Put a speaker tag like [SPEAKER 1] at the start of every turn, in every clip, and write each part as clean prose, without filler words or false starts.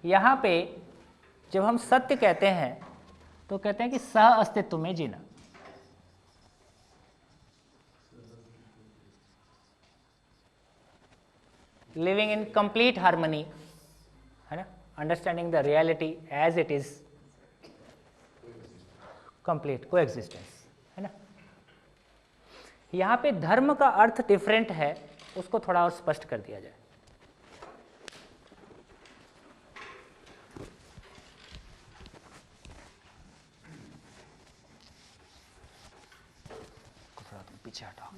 [SPEAKER 1] यहाँ पे जब हम सत्य कहते हैं तो कहते हैं कि सह अस्तित्व में जीना। लिविंग इन कंप्लीट हार्मनी, है ना, understanding the reality as it is, complete coexistence, है ना। यहाँ पे धर्म का अर्थ डिफरेंट है, उसको थोड़ा और स्पष्ट कर दिया जाए। थोड़ा तुम पीछे हटाओ।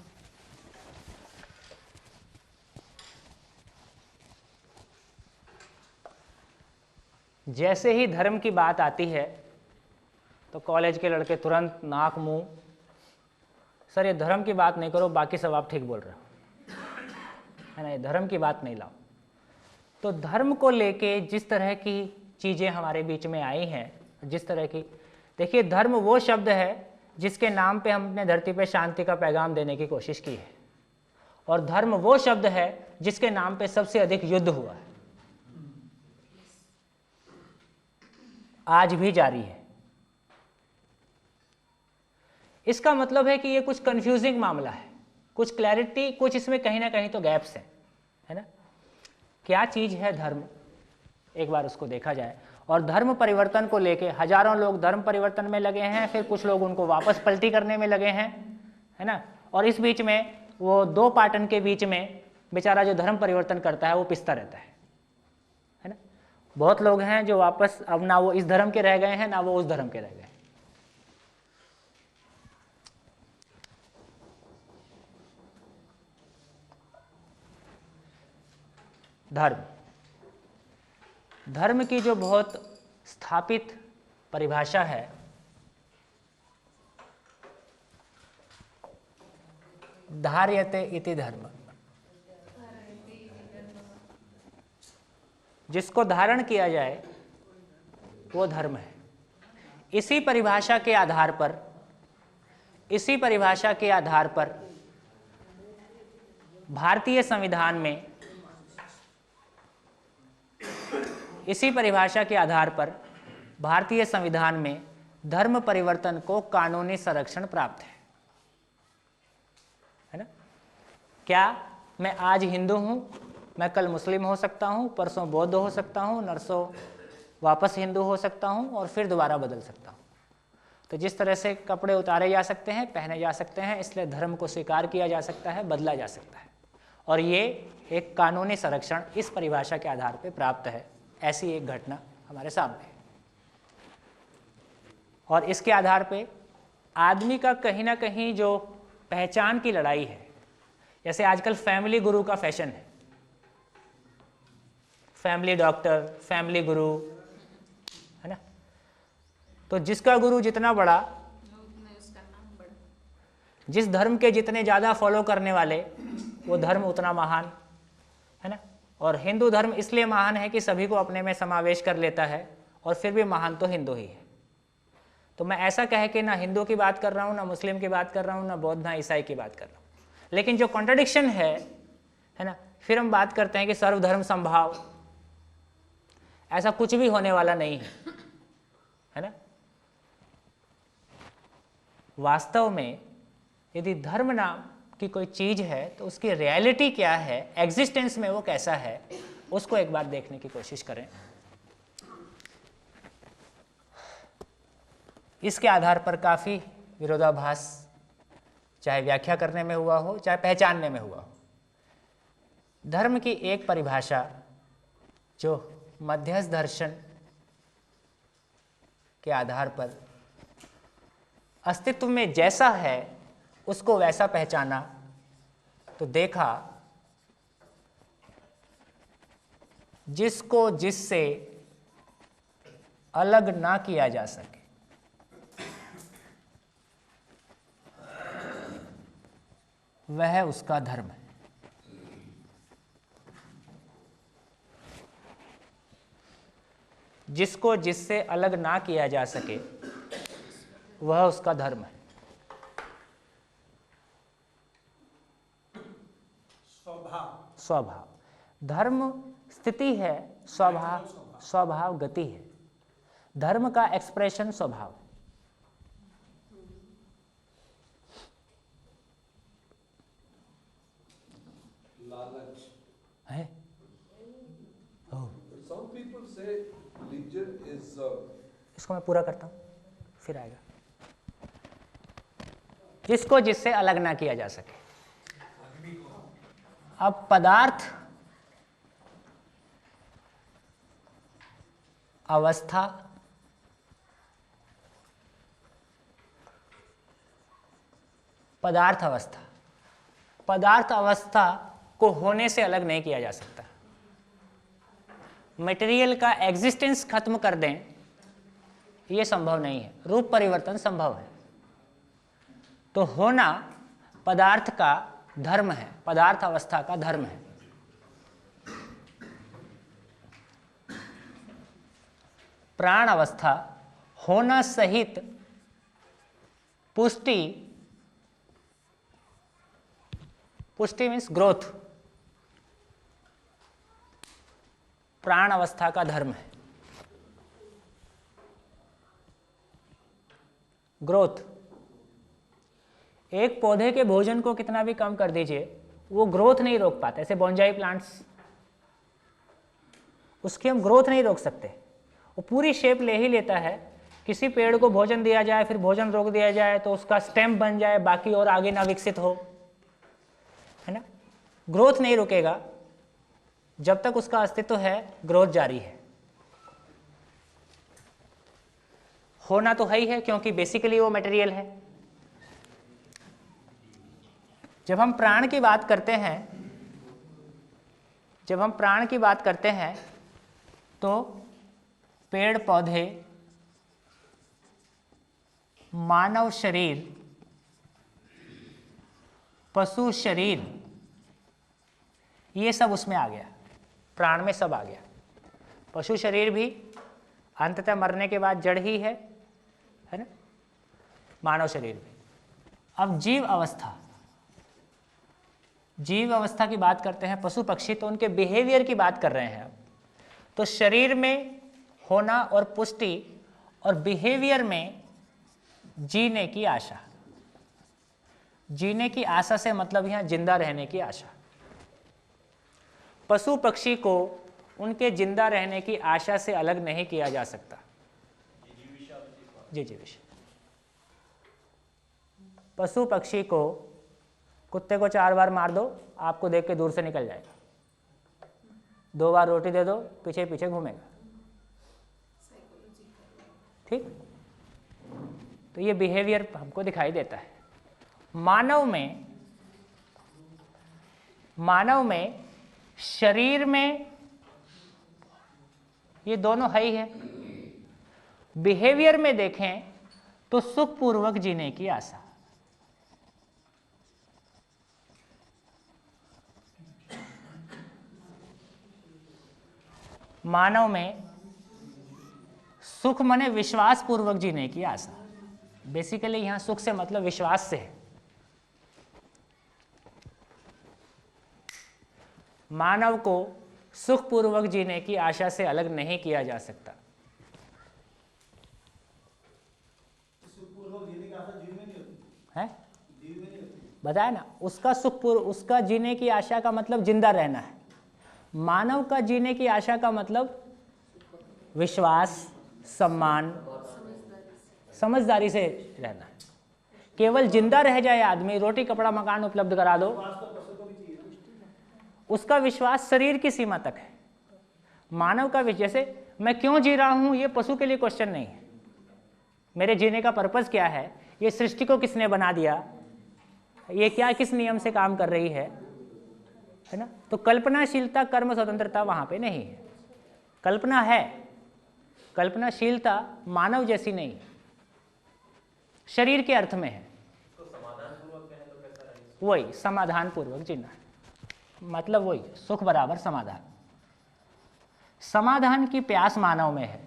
[SPEAKER 1] जैसे ही धर्म की बात आती है तो कॉलेज के लड़के तुरंत नाक मुंह, सर ये धर्म की बात नहीं करो, बाकी सब आप ठीक बोल रहे हो, है ना, ये धर्म की बात नहीं लाओ। तो धर्म को लेके जिस तरह की चीज़ें हमारे बीच में आई हैं, जिस तरह की, देखिए धर्म वो शब्द है जिसके नाम पे हमने धरती पे शांति का पैगाम देने की कोशिश की है, और धर्म वो शब्द है जिसके नाम पे सबसे अधिक युद्ध हुआ है, आज भी जारी है। इसका मतलब है कि ये कुछ कंफ्यूजिंग मामला है, कुछ क्लैरिटी, कुछ इसमें कहीं ना कहीं तो गैप्स हैं, है ना। क्या चीज़ है धर्म, एक बार उसको देखा जाए। और धर्म परिवर्तन को लेके हजारों लोग धर्म परिवर्तन में लगे हैं, फिर कुछ लोग उनको वापस पलटी करने में लगे हैं, है ना। और इस बीच में वो दो पाटन के बीच में बेचारा जो धर्म परिवर्तन करता है वो पिसता रहता है ना। बहुत लोग हैं जो वापस अब ना वो इस धर्म के रह गए हैं ना वो उस धर्म के रह गए। धर्म की जो बहुत स्थापित परिभाषा है, धार्यते इति धर्म, जिसको धारण किया जाए वो धर्म है। इसी परिभाषा के आधार पर भारतीय संविधान में, इसी परिभाषा के आधार पर भारतीय संविधान में धर्म परिवर्तन को कानूनी संरक्षण प्राप्त है ना। क्या मैं आज हिंदू हूं, मैं कल मुस्लिम हो सकता हूं, परसों बौद्ध हो सकता हूं, नरसों वापस हिंदू हो सकता हूं और फिर दोबारा बदल सकता हूं। तो जिस तरह से कपड़े उतारे जा सकते हैं, पहने जा सकते हैं, इसलिए धर्म को स्वीकार किया जा सकता है, बदला जा सकता है, और ये एक कानूनी संरक्षण इस परिभाषा के आधार पर प्राप्त है। ऐसी एक घटना हमारे सामने है, और इसके आधार पे आदमी का कहीं ना कहीं जो पहचान की लड़ाई है, जैसे आजकल फैमिली गुरु का फैशन है, फैमिली डॉक्टर, फैमिली गुरु, है ना। तो जिसका गुरु जितना बड़ा, जिस धर्म के जितने ज़्यादा फॉलो करने वाले, वो धर्म उतना महान, है ना। और हिंदू धर्म इसलिए महान है कि सभी को अपने में समावेश कर लेता है, और फिर भी महान तो हिंदू ही है। तो मैं ऐसा कह के ना हिंदू की बात कर रहा हूँ, ना मुस्लिम की बात कर रहा हूँ, ना बौद्ध, ना ईसाई की बात कर रहा हूँ, लेकिन जो कॉन्ट्रडिक्शन है ना, फिर हम बात करते हैं कि सर्वधर्म संभाव, ऐसा कुछ भी होने वाला नहीं है ना। वास्तव में यदि धर्म नाम की कोई चीज है तो उसकी रियलिटी क्या है, एग्जिस्टेंस में वो कैसा है, उसको एक बार देखने की कोशिश करें। इसके आधार पर काफ़ी विरोधाभास चाहे व्याख्या करने में हुआ हो, चाहे पहचानने में हुआ हो। धर्म की एक परिभाषा जो मध्यस्थ दर्शन के आधार पर अस्तित्व में जैसा है उसको वैसा पहचाना, तो देखा जिसको जिससे अलग ना किया जा सके, वह उसका धर्म है। जिसको जिससे अलग ना किया जा सके वह उसका धर्म है। स्वभाव, धर्म स्थिति है, स्वभाव स्वभाव गति है, धर्म का एक्सप्रेशन स्वभाव।
[SPEAKER 2] लालच
[SPEAKER 1] है।
[SPEAKER 2] Some people say religion is
[SPEAKER 1] इसको मैं पूरा करता हूं, फिर आएगा। इसको जिससे अलग ना किया जा सके। अब पदार्थ, अवस्था, पदार्थ अवस्था, पदार्थ अवस्था को होने से अलग नहीं किया जा सकता। मटेरियल का एग्जिस्टेंस खत्म कर दें यह संभव नहीं है, रूप परिवर्तन संभव है। तो होना पदार्थ का धर्म है, पदार्थ अवस्था का धर्म है। प्राण अवस्था होना सहित पुष्टि, पुष्टि मीन्स ग्रोथ, प्राण अवस्था का धर्म है। ग्रोथ, एक पौधे के भोजन को कितना भी कम कर दीजिए वो ग्रोथ नहीं रोक पाते। ऐसे बोंजाई प्लांट्स, उसकी हम ग्रोथ नहीं रोक सकते, वो पूरी शेप ले ही लेता है। किसी पेड़ को भोजन दिया जाए, फिर भोजन रोक दिया जाए तो उसका स्टेम बन जाए, बाकी और आगे ना विकसित हो, है ना। ग्रोथ नहीं रुकेगा, जब तक उसका अस्तित्व है ग्रोथ जारी है। होना तो है ही है, क्योंकि बेसिकली वो मटेरियल है। जब हम प्राण की बात करते हैं, जब हम प्राण की बात करते हैं तो पेड़ पौधे, मानव शरीर, पशु शरीर, ये सब उसमें आ गया, प्राण में सब आ गया। पशु शरीर भी अंततः मरने के बाद जड़ ही है ना, मानव शरीर भी। अब जीव अवस्था, जीव अवस्था की बात करते हैं, पशु पक्षी, तो उनके बिहेवियर की बात कर रहे हैं अब। तो शरीर में होना और पुष्टि और बिहेवियर में जीने की आशा। जीने की आशा से मतलब यहां जिंदा रहने की आशा। पशु पक्षी को उनके जिंदा रहने की आशा से अलग नहीं किया जा सकता। जी जी विषय, पशु पक्षी को, कुत्ते को 4 बार मार दो, आपको देख के दूर से निकल जाएगा। 2 बार रोटी दे दो, पीछे पीछे घूमेगा। ठीक, तो ये बिहेवियर हमको दिखाई देता है। मानव में शरीर में ये दोनों है ही है। बिहेवियर में देखें तो सुखपूर्वक जीने की आशा। मानव में सुख माने विश्वास पूर्वक जीने की आशा। बेसिकली यहां सुख से मतलब विश्वास से है। मानव को सुखपूर्वक जीने की आशा से अलग नहीं किया जा सकता।
[SPEAKER 3] सुखपूर्वक जीने की आशा जीव में नहीं होती
[SPEAKER 1] है,
[SPEAKER 3] जीव में नहीं होती।
[SPEAKER 1] बताया ना, उसका सुखपूर्व, उसका जीने की आशा का मतलब जिंदा रहना है। मानव का जीने की आशा का मतलब विश्वास, सम्मान, समझदारी से रहना है। केवल जिंदा रह जाए आदमी, रोटी कपड़ा मकान उपलब्ध करा दो, उसका विश्वास शरीर की सीमा तक है। मानव का जैसे मैं क्यों जी रहा हूं, ये पशु के लिए क्वेश्चन नहीं है। मेरे जीने का पर्पस क्या है, ये सृष्टि को किसने बना दिया, ये क्या किस नियम से काम कर रही है ना। तो कल्पनाशीलता, कर्म स्वतंत्रता वहां पे नहीं है। कल्पना है, कल्पनाशीलता मानव जैसी नहीं, शरीर के अर्थ में है।
[SPEAKER 3] तो समाधान पूर्वक कहें तो कैसा रहेगा?
[SPEAKER 1] वही समाधान पूर्वक जीना है, मतलब वही सुख बराबर समाधान। समाधान की प्यास मानव में है।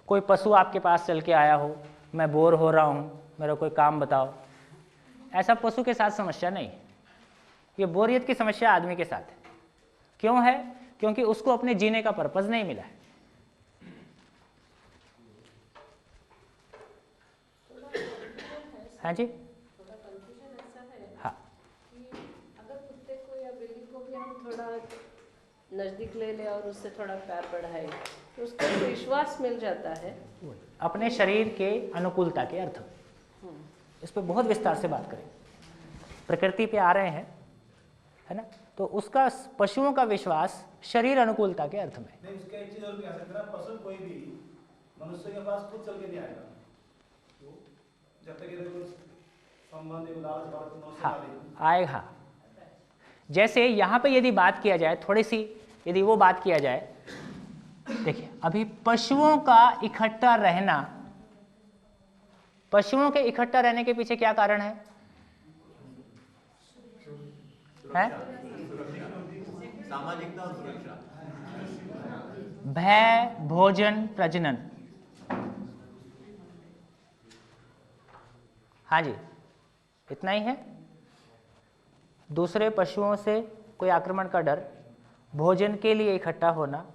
[SPEAKER 1] कोई पशु आपके पास चल के आया हो, मैं बोर हो रहा हूं, मेरा कोई काम बताओ, ऐसा पशु के साथ समस्या नहीं। ये बोरियत की समस्या आदमी के साथ है। क्यों है? क्योंकि उसको अपने जीने का पर्पस नहीं मिला है। हाँ जी,
[SPEAKER 4] थोड़ा कंफ्यूजन ऐसा है
[SPEAKER 1] हाँ
[SPEAKER 4] कि अगर कुत्ते को या बिल्ली को भी हम थोड़ा नज़दीक ले लें और उससे थोड़ा प्यार बढ़ाए तो उसको एक विश्वास मिल जाता है।
[SPEAKER 1] अपने शरीर के अनुकूलता के अर्थ में इस पर बहुत विस्तार से बात करें। प्रकृति पे आ रहे हैं, है ना, तो उसका पशुओं का विश्वास शरीर अनुकूलता के अर्थ में।
[SPEAKER 3] नहीं, उसका एक चीज और भी कह सकते हैं ना, पशु कोई भी मनुष्य के पास खुद चल के नहीं आएगा, तो जब तक ये कोई संबंध एक लालच बात मनुष्य
[SPEAKER 1] हाँ
[SPEAKER 3] वाली
[SPEAKER 1] आएगा। हाँ, जैसे यहाँ पे यदि बात किया जाए, थोड़ी सी यदि वो बात किया जाए, देखिए अभी पशुओं का इकट्ठा रहना, पशुओं के इकट्ठा रहने के पीछे क्या कारण है?
[SPEAKER 3] सामाजिकता और सुरक्षा,
[SPEAKER 1] भय, भोजन, प्रजनन। हाँ जी, इतना ही है। दूसरे पशुओं से कोई आक्रमण का डर, भोजन के लिए इकट्ठा होना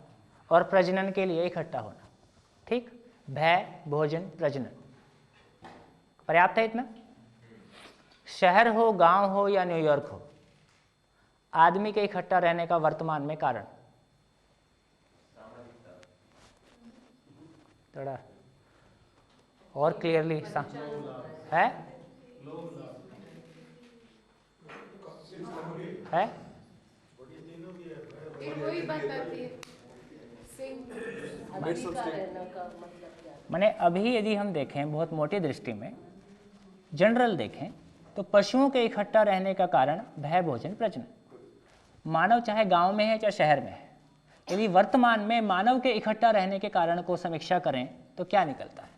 [SPEAKER 1] और प्रजनन के लिए इकट्ठा होना। ठीक, भय, भोजन, प्रजनन, पर्याप्त है इतना। शहर हो, गांव हो या न्यूयॉर्क हो, आदमी के इकट्ठा रहने का वर्तमान में कारण थोड़ा और क्लियरली है
[SPEAKER 4] वही बात आती है, अधिकार रहने का मतलब क्या है?
[SPEAKER 1] माने अभी यदि हम देखें बहुत मोटी दृष्टि में, जनरल देखें, तो पशुओं के इकट्ठा रहने का कारण भय, भोजन, प्रजनन। मानव चाहे गांव में है चाहे शहर में है, यदि वर्तमान में मानव के इकट्ठा रहने के कारण को समीक्षा करें तो क्या निकलता है?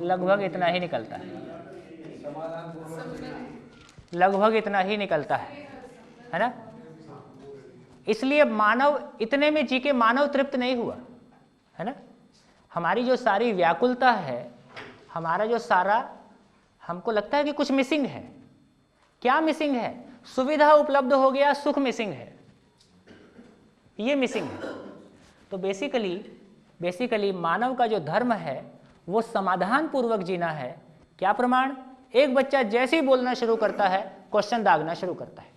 [SPEAKER 1] लगभग इतना ही निकलता है, लगभग इतना ही निकलता है ना। इसलिए मानव इतने में जी के मानव तृप्त नहीं हुआ, है ना। हमारी जो सारी व्याकुलता है, हमारा जो सारा, हमको लगता है कि कुछ मिसिंग है। क्या मिसिंग है? सुविधा उपलब्ध हो गया, सुख मिसिंग है, ये मिसिंग है। तो बेसिकली मानव का जो धर्म है वो समाधान पूर्वक जीना है। क्या प्रमाण? एक बच्चा जैसे ही बोलना शुरू करता है क्वेश्चन दागना शुरू करता है,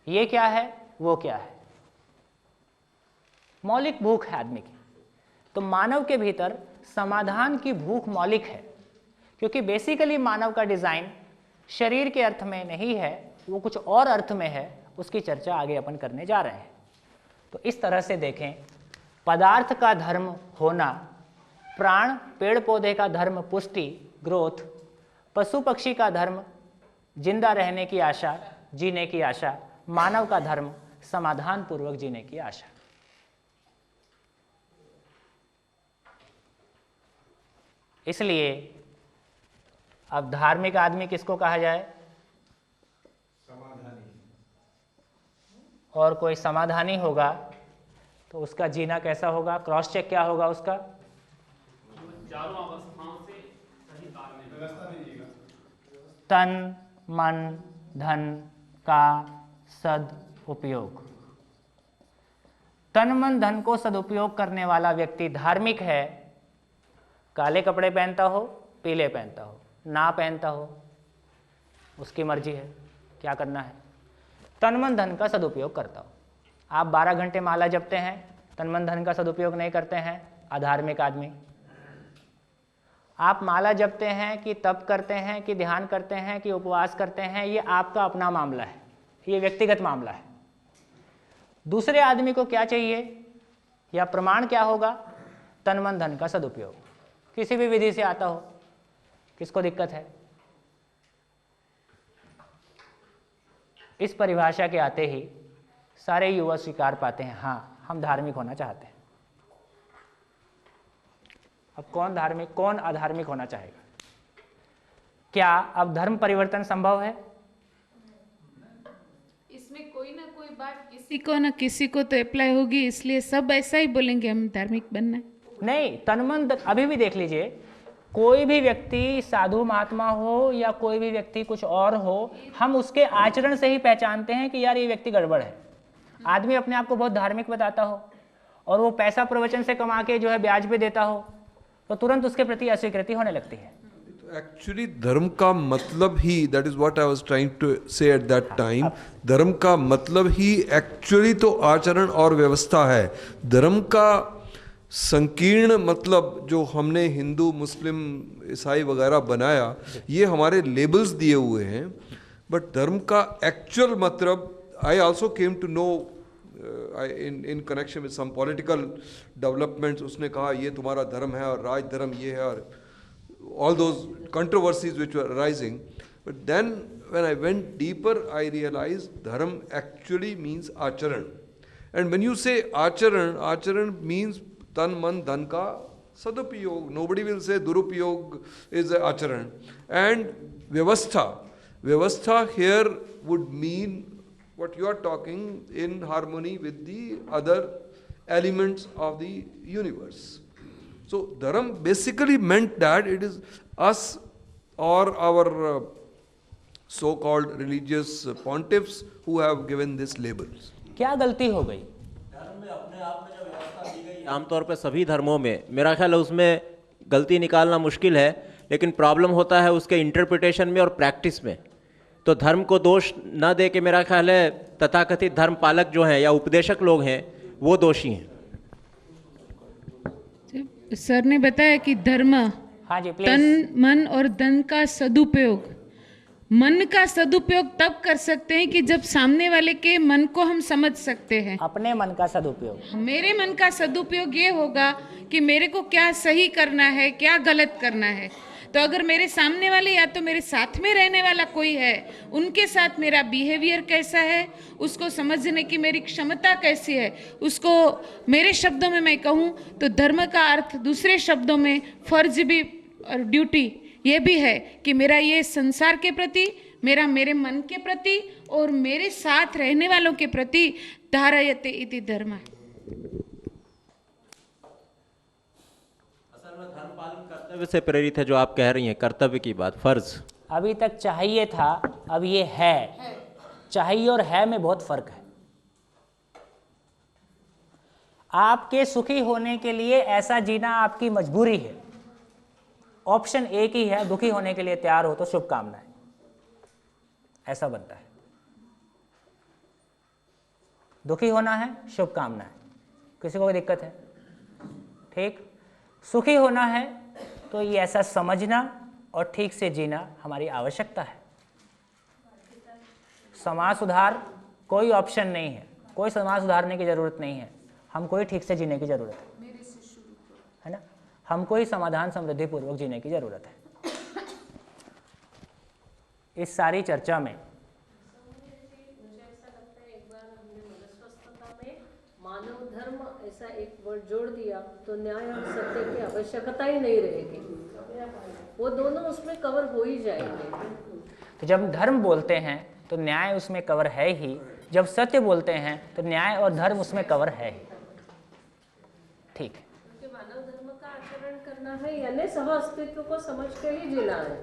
[SPEAKER 1] ये क्या है, वो क्या है। मौलिक भूख है आदमी की। तो मानव के भीतर समाधान की भूख मौलिक है, क्योंकि बेसिकली मानव का डिजाइन शरीर के अर्थ में नहीं है, वो कुछ और अर्थ में है। उसकी चर्चा आगे अपन करने जा रहे हैं। तो इस तरह से देखें, पदार्थ का धर्म होना, प्राण पेड़ पौधे का धर्म पुष्टि ग्रोथ, पशु पक्षी का धर्म जिंदा रहने की आशा, जीने की आशा, मानव का धर्म समाधान पूर्वक जीने की आशा। इसलिए अब धार्मिक आदमी किसको कहा जाए?
[SPEAKER 2] समाधानी।
[SPEAKER 1] और कोई समाधानी होगा तो उसका जीना कैसा होगा? क्रॉस चेक क्या होगा उसका?
[SPEAKER 5] चारों अवस्थाओं से सही तालमेल
[SPEAKER 2] व्यवस्था में जिएगा।
[SPEAKER 1] तन मन धन का सदुपयोग। तन मन धन को सदुपयोग करने वाला व्यक्ति धार्मिक है। काले कपड़े पहनता हो, पीले पहनता हो, ना पहनता हो, उसकी मर्जी है क्या करना है। तन मन धन का सदुपयोग करता हो। आप 12 घंटे माला जपते हैं, तन मन धन का सदुपयोग नहीं करते हैं, अधार्मिक आदमी। आप माला जपते हैं कि तप करते हैं कि ध्यान करते हैं कि उपवास करते हैं, ये आपका अपना मामला है, ये व्यक्तिगत मामला है। दूसरे आदमी को क्या चाहिए या प्रमाण क्या होगा? तन मन धन का सदुपयोग, किसी भी विधि से आता हो, किसको दिक्कत है? इस परिभाषा के आते ही सारे युवा स्वीकार पाते हैं, हाँ हम धार्मिक होना चाहते हैं। अब कौन धार्मिक कौन अधार्मिक होना चाहेगा? क्या अब धर्म परिवर्तन संभव है?
[SPEAKER 6] इसमें कोई ना कोई बात किसी को ना किसी को तो अप्लाई होगी, इसलिए सब ऐसा ही बोलेंगे हम धार्मिक बनना है।
[SPEAKER 1] नहीं, तन मन अभी भी देख लीजिए, कोई भी व्यक्ति साधु महात्मा हो या कोई भी व्यक्ति कुछ और हो, हम उसके आचरण से ही पहचानते हैं कि यार ये व्यक्ति गड़बड़ है। आदमी अपने आप को बहुत धार्मिक बताता हो, और वो पैसा प्रवचन से कमा के जो है ब्याज पे देता हो, तो तुरंत उसके प्रति अस्वीकृति होने लगती है।
[SPEAKER 2] एक्चुअली धर्म का मतलब ही, that is what I was trying to say at that time, धर्म का मतलब ही एक्चुअली तो आचरण और व्यवस्था है। धर्म का संकीर्ण मतलब जो हमने हिंदू, मुस्लिम, ईसाई वगैरह बनाया, ये हमारे लेबल्स दिए हुए हैं, बट धर्म का एक्चुअल मतलब, I also came to know in connection with some political developments, उसने कहा ये तुम्हारा धर्म है और राज धर्म ये है, और all those controversies which were arising. But then when I went deeper, I realized dharma actually means acharan. And when you say acharan, acharan means tan man dhan ka sadupayog. Nobody will say durupayog is acharan. And vyavastha here would mean what you are talking in harmony with the other elements of the universe. So dharam basically meant that it is us or our so-called religious pontiffs who have given these labels.
[SPEAKER 1] क्या गलती हो गई?
[SPEAKER 7] धर्म में अपने आप में जो व्यवस्था दी गई आमतौर पर सभी धर्मों में, मेरा ख्याल है उसमें गलती निकालना मुश्किल है, लेकिन प्रॉब्लम होता है उसके इंटरप्रिटेशन में और प्रैक्टिस में। तो धर्म को दोष न दे के मेरा ख्याल है तथाकथित धर्म पालक जो हैं या उपदेशक लोग हैं वो दोषी हैं।
[SPEAKER 6] सर ने बताया कि धर्म
[SPEAKER 1] हाँ जी, प्लीज।
[SPEAKER 6] तन, मन और धन का सदुपयोग, मन का सदुपयोग तब कर सकते हैं कि जब सामने वाले के मन को हम समझ सकते हैं।
[SPEAKER 1] अपने मन का सदुपयोग,
[SPEAKER 6] मेरे मन का सदुपयोग ये होगा कि मेरे को क्या सही करना है, क्या गलत करना है। तो अगर मेरे सामने वाले या तो मेरे साथ में रहने वाला कोई है, उनके साथ मेरा बिहेवियर कैसा है, उसको समझने की मेरी क्षमता कैसी है, उसको मेरे शब्दों में मैं कहूँ तो धर्म का अर्थ दूसरे शब्दों में फर्ज भी और ड्यूटी ये भी है कि मेरा ये संसार के प्रति, मेरा मेरे मन के प्रति और मेरे साथ रहने वालों के प्रति धारयते इति धर्म।
[SPEAKER 7] असल में धर्म पालन कर्तव्य से प्रेरित है जो आप कह रही हैं, कर्तव्य की बात, फर्ज।
[SPEAKER 1] अभी तक चाहिए था, अब ये है। चाहिए और है में बहुत फर्क है। आपके सुखी होने के लिए ऐसा जीना आपकी मजबूरी है। ऑप्शन एक ही है, दुखी होने के लिए तैयार हो तो शुभकामनाएं, ऐसा बनता है। दुखी होना है, शुभकामनाएं, किसी को कोई दिक्कत है? ठीक। सुखी होना है तो ये ऐसा समझना और ठीक से जीना हमारी आवश्यकता है। समाज सुधार कोई ऑप्शन नहीं है, कोई समाज सुधारने की जरूरत नहीं है, हमको ही ठीक से जीने की जरूरत है ना। हमको ही समाधान समृद्धि पूर्वक जीने की जरूरत है। इस सारी चर्चा में
[SPEAKER 4] मुझे ऐसा लगता है एक बार हमने मनस्वस्थता में मानव धर्म ऐसा एक वर्ड जोड़ दिया तो न्याय और सत्य की आवश्यकता ही नहीं रहेगी, वो दोनों उसमें कवर हो ही जाएंगे।
[SPEAKER 1] तो जब धर्म बोलते हैं तो न्याय उसमें कवर है ही, जब सत्य बोलते हैं तो न्याय और धर्म उसमें कवर है ही। ठीक है,
[SPEAKER 4] क्योंकि मानव धर्म का आचरण करना है यानी सह अस्तित्व को समझ के ही जीना है,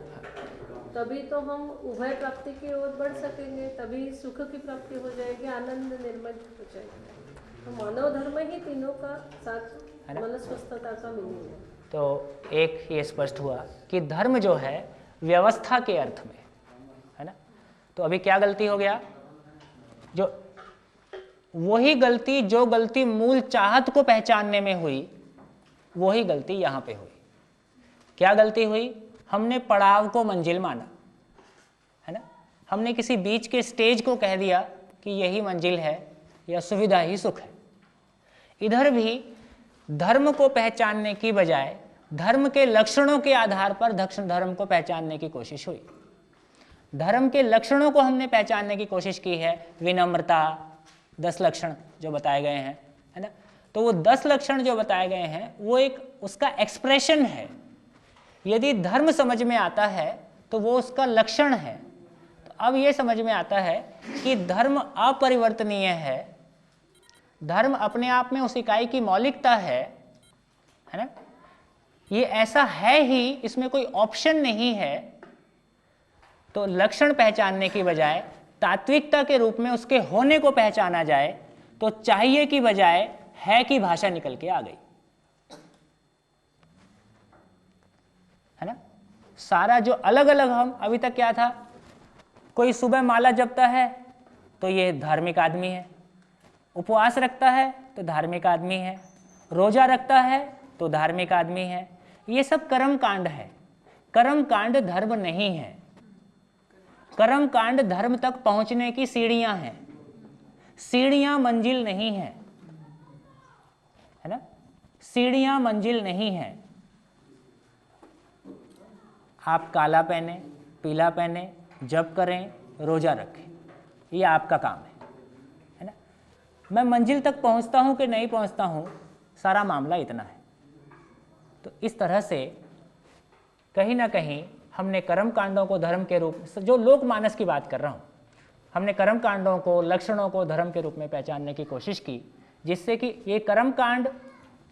[SPEAKER 4] तभी तो हम उभय प्राप्ति की ओर बढ़ सकेंगे, तभी सुख की प्राप्ति हो जाएगी, आनंद निर्मल हो जाएगा। तो मानव धर्म ही तीनों का साथ मनस्वस्थता का मीनिंग है।
[SPEAKER 1] तो एक ये स्पष्ट हुआ कि धर्म जो है व्यवस्था के अर्थ में है ना। तो अभी क्या गलती हो गया? जो वही गलती जो गलती मूल चाहत को पहचानने में हुई, वही गलती यहाँ पे हुई। क्या गलती हुई? हमने पड़ाव को मंजिल माना है ना। हमने किसी बीच के स्टेज को कह दिया कि यही मंजिल है या सुविधा ही सुख है। इधर भी धर्म को पहचानने की बजाय धर्म के लक्षणों के आधार पर धर्म को पहचानने की कोशिश हुई। धर्म के लक्षणों को हमने पहचानने की कोशिश की है, विनम्रता, 10 लक्षण जो बताए गए हैं है ना। तो वो 10 लक्षण जो बताए गए हैं वो एक उसका एक्सप्रेशन है। यदि धर्म समझ में आता है तो वो उसका लक्षण है। तो अब ये समझ में आता है कि धर्म अपरिवर्तनीय है, धर्म अपने आप में उस इकाई की मौलिकता है ना। ये ऐसा है ही, इसमें कोई ऑप्शन नहीं है। तो लक्षण पहचानने की बजाय तात्विकता के रूप में उसके होने को पहचाना जाए, तो चाहिए की बजाय है की भाषा निकल के आ गई, है ना। सारा जो अलग अलग हम अभी तक क्या था, कोई सुबह माला जपता है तो ये धार्मिक आदमी है, उपवास रखता है तो धार्मिक आदमी है, रोजा रखता है तो धार्मिक आदमी है। ये सब कर्म कांड है। कर्म कांड धर्म नहीं है। कर्म कांड धर्म तक पहुंचने की सीढ़ियां हैं, सीढ़ियां मंजिल नहीं है, है ना। सीढ़ियां मंजिल नहीं है। आप काला पहने, पीला पहने, जप करें, रोजा रखें, ये आपका काम है ना। मैं मंजिल तक पहुंचता हूं कि नहीं पहुंचता हूं, सारा मामला इतना है। तो इस तरह से कहीं ना कहीं हमने कर्म कांडों को धर्म के रूप, जो लोकमानस की बात कर रहा हूं, हमने कर्म कांडों को, लक्षणों को धर्म के रूप में पहचानने की कोशिश की, जिससे कि ये कर्म कांड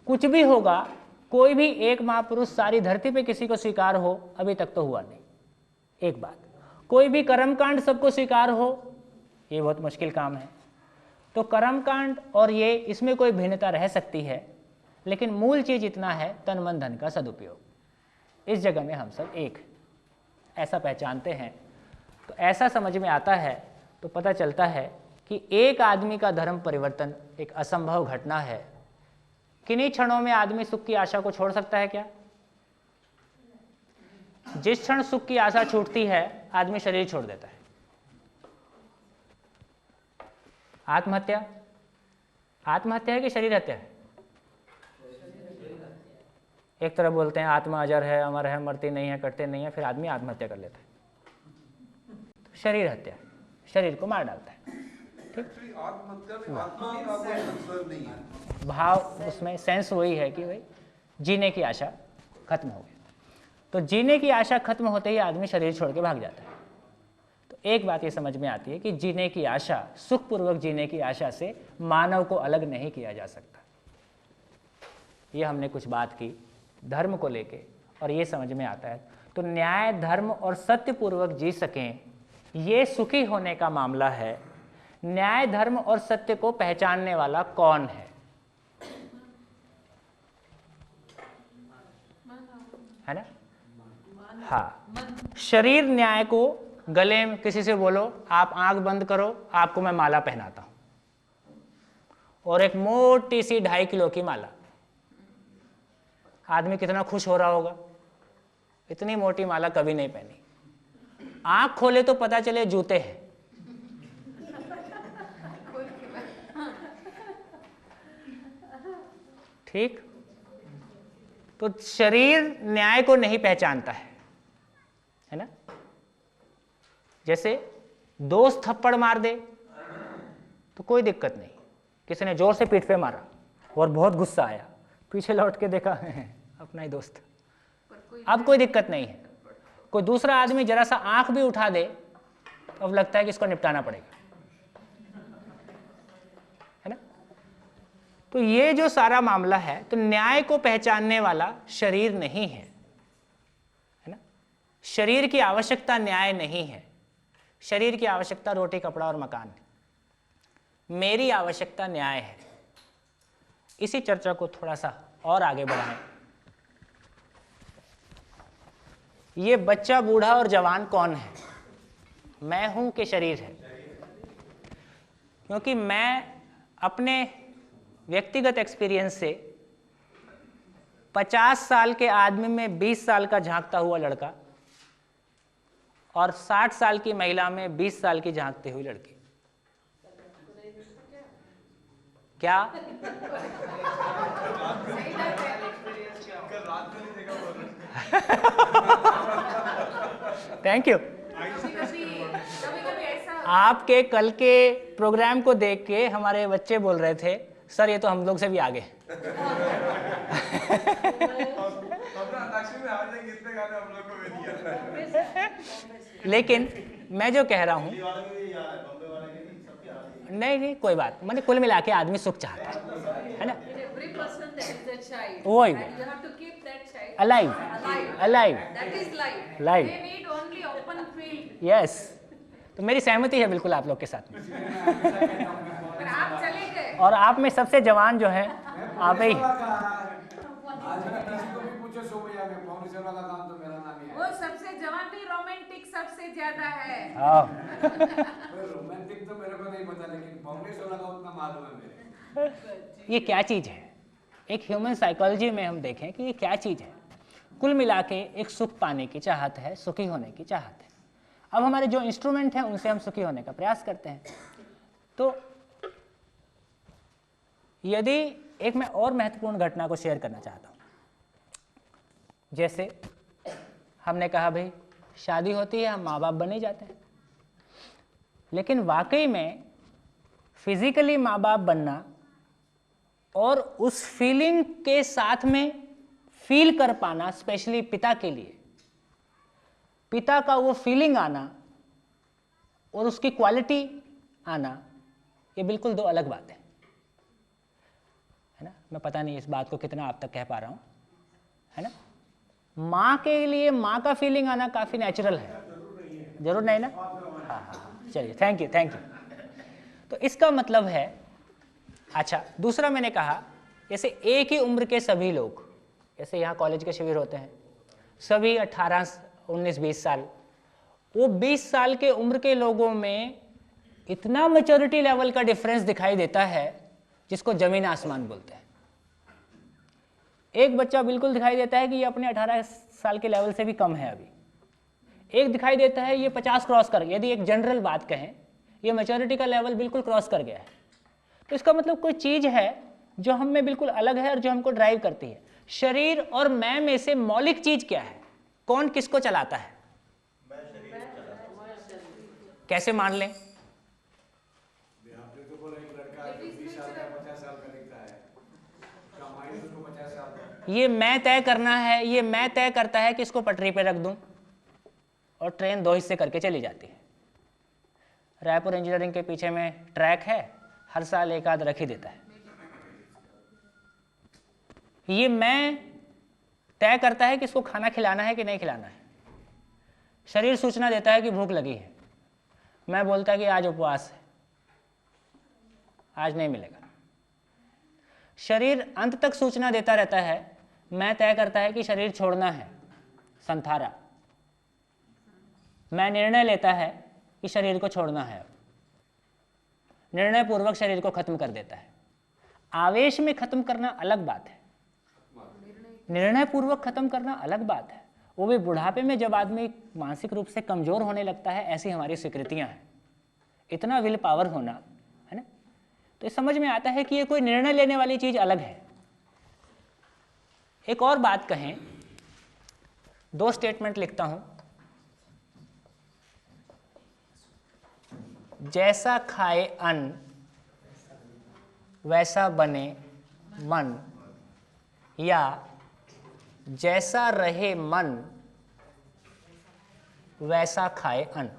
[SPEAKER 1] कुछ भी होगा, कोई भी एक महापुरुष सारी धरती पे किसी को स्वीकार हो, अभी तक तो हुआ नहीं। एक बात, कोई भी कर्म कांड सबको स्वीकार हो, ये बहुत मुश्किल काम है। तो कर्म कांड और ये, इसमें कोई भिन्नता रह सकती है, लेकिन मूल चीज इतना है, तन मन धन का सदुपयोग। इस जगह में हम सब एक ऐसा पहचानते हैं। तो ऐसा समझ में आता है तो पता चलता है कि एक आदमी का धर्म परिवर्तन एक असंभव घटना है। किन्हीं क्षणों में आदमी सुख की आशा को छोड़ सकता है क्या? जिस क्षण सुख की आशा छूटती है, आदमी शरीर छोड़ देता है। आत्महत्या, आत्महत्या है कि शरीर हत्या है? एक तरफ बोलते हैं आत्मा अजर है, अमर है, मरती नहीं है, कटते नहीं है, फिर आदमी आत्महत्या कर लेता है। तो शरीर हत्या, शरीर को मार डालता है। ठीक,
[SPEAKER 2] आत्महत्या में आत्मा का कोई कंसर्न नहीं है।
[SPEAKER 1] भाव उसमें सेंस वही है कि भाई जीने की आशा खत्म हो गई। तो जीने की आशा खत्म होते ही आदमी शरीर छोड़ के भाग जाता है। तो एक बात ये समझ में आती है कि जीने की आशा, सुखपूर्वक जीने की आशा से मानव को अलग नहीं किया जा सकता। ये हमने कुछ बात की धर्म को लेके, और ये समझ में आता है। तो न्याय, धर्म और सत्यपूर्वक जी सकें, ये सुखी होने का मामला है। न्याय, धर्म और सत्य को पहचानने वाला कौन है ना? हाँ, शरीर न्याय को, गले में किसी से बोलो आप आंख बंद करो, आपको मैं माला पहनाता हूं, और एक मोटी सी 2.5 किलो की माला, आदमी कितना खुश हो रहा होगा। इतनी मोटी माला कभी नहीं पहनी। आंख खोले तो पता चले जूते हैं। ठीक, तो शरीर न्याय को नहीं पहचानता है ना। जैसे दोस्त थप्पड़ मार दे तो कोई दिक्कत नहीं, किसी ने जोर से पीठ पे मारा और बहुत गुस्सा आया, पीछे लौट के देखा अपना ही दोस्त, अब कोई दिक्कत नहीं है। कोई दूसरा आदमी जरा सा आंख भी उठा दे तो अब लगता है कि इसको निपटाना पड़ेगा, है ना। तो ये जो सारा मामला है, तो न्याय को पहचानने वाला शरीर नहीं है ना। शरीर की आवश्यकता न्याय नहीं है। शरीर की आवश्यकता रोटी, कपड़ा और मकान है। मेरी आवश्यकता न्याय है। इसी चर्चा को थोड़ा सा और आगे बढ़ाएं। ये बच्चा, बूढ़ा और जवान कौन है? मैं हूं कि शरीर है? क्योंकि मैं अपने व्यक्तिगत एक्सपीरियंस से 50 साल के आदमी में 20 साल का झांकता हुआ लड़का और 60 साल की महिला में 20 साल की झांकती हुई लड़की, क्या थैंक यू। आपके कल के प्रोग्राम को देख के हमारे बच्चे बोल रहे थे, सर ये तो हम लोग से भी आगे। लेकिन मैं जो कह रहा हूं, नहीं कोई बात, मैंने कुल मिला के आदमी सुख चाहता है ना। वही alive, यस। तो मेरी सहमति है बिल्कुल आप लोग के साथ में।
[SPEAKER 6] पर आप चले गए।
[SPEAKER 1] और आप में सबसे जवान जो है आप ही।
[SPEAKER 6] वो सबसे जवान नहीं, रोमांटिक सबसे ज्यादा है।
[SPEAKER 1] हाँ।
[SPEAKER 2] रोमांटिक तो मेरे को नहीं पता, लेकिन पौने 16 का उतना मालूम है मेरे।
[SPEAKER 1] ये क्या चीज़ है? एक ह्यूमन साइकोलॉजी में हम देखें कि ये क्या चीज़ है। कुल मिला के एक सुख पाने की चाहत है, सुखी होने की चाहत है। अब हमारे जो इंस्ट्रूमेंट हैं उनसे हम सुखी होने का प्रयास करते हैं। तो यदि एक मैं और महत्वपूर्ण घटना को शेयर करना चाहता हूँ, जैसे हमने कहा भाई शादी होती है, हम माँ बाप बन ही जाते हैं, लेकिन वाकई में फिजिकली माँ बाप बनना और उस फीलिंग के साथ में फील कर पाना, स्पेशली पिता के लिए, पिता का वो फीलिंग आना और उसकी क्वालिटी आना, ये बिल्कुल दो अलग बात है ना। मैं पता नहीं इस बात को कितना आप तक कह पा रहा हूँ, है ना। माँ के लिए माँ का फीलिंग आना काफ़ी नेचुरल है, जरूर नहीं ना। हाँ, चलिए, थैंक यू थैंक यू। तो इसका मतलब है, अच्छा दूसरा मैंने कहा जैसे एक ही उम्र के सभी लोग, जैसे यहाँ कॉलेज के शिविर होते हैं, सभी 18, 19, 20 साल, वो 20 साल के उम्र के लोगों में इतना मैच्योरिटी लेवल का डिफरेंस दिखाई देता है जिसको जमीन आसमान बोलते हैं। एक बच्चा बिल्कुल दिखाई देता है कि ये अपने 18 साल के लेवल से भी कम है अभी, एक दिखाई देता है ये 50 क्रॉस कर गया। यदि एक जनरल बात कहें, ये मैच्योरिटी का लेवल बिल्कुल क्रॉस कर गया है, तो इसका मतलब कोई चीज़ है जो हम में बिल्कुल अलग है और जो हमको ड्राइव करती है। शरीर और मैं में से मौलिक चीज़ क्या है? कौन किसको चलाता है? कैसे मान लें? ये मैं तय करना है, ये मैं तय करता है कि इसको पटरी पे रख दूं और ट्रेन 2 हिस्से करके चली जाती है। रायपुर इंजीनियरिंग के पीछे में ट्रैक है, हर साल एक आध रख ही देता है। ये मैं तय करता है कि इसको खाना खिलाना है कि नहीं खिलाना है। शरीर सूचना देता है कि भूख लगी है, मैं बोलता है कि आज उपवास है, आज नहीं मिलेगा। शरीर अंत तक सूचना देता रहता है, मैं तय करता है कि शरीर छोड़ना है, संथारा। मैं निर्णय लेता है कि शरीर को छोड़ना है, निर्णय पूर्वक शरीर को खत्म कर देता है। आवेश में खत्म करना अलग बात है, निर्णय पूर्वक खत्म करना अलग बात है। वो भी बुढ़ापे में जब आदमी मानसिक रूप से कमजोर होने लगता है, ऐसी हमारी स्वीकृतियां हैं। इतना विल पावर होना, है ना, तो समझ में आता है कि ये कोई निर्णय लेने वाली चीज अलग है। एक और बात कहें, 2 स्टेटमेंट लिखता हूं। जैसा खाए अन्न वैसा बने मन, या जैसा रहे मन वैसा खाए अन्न।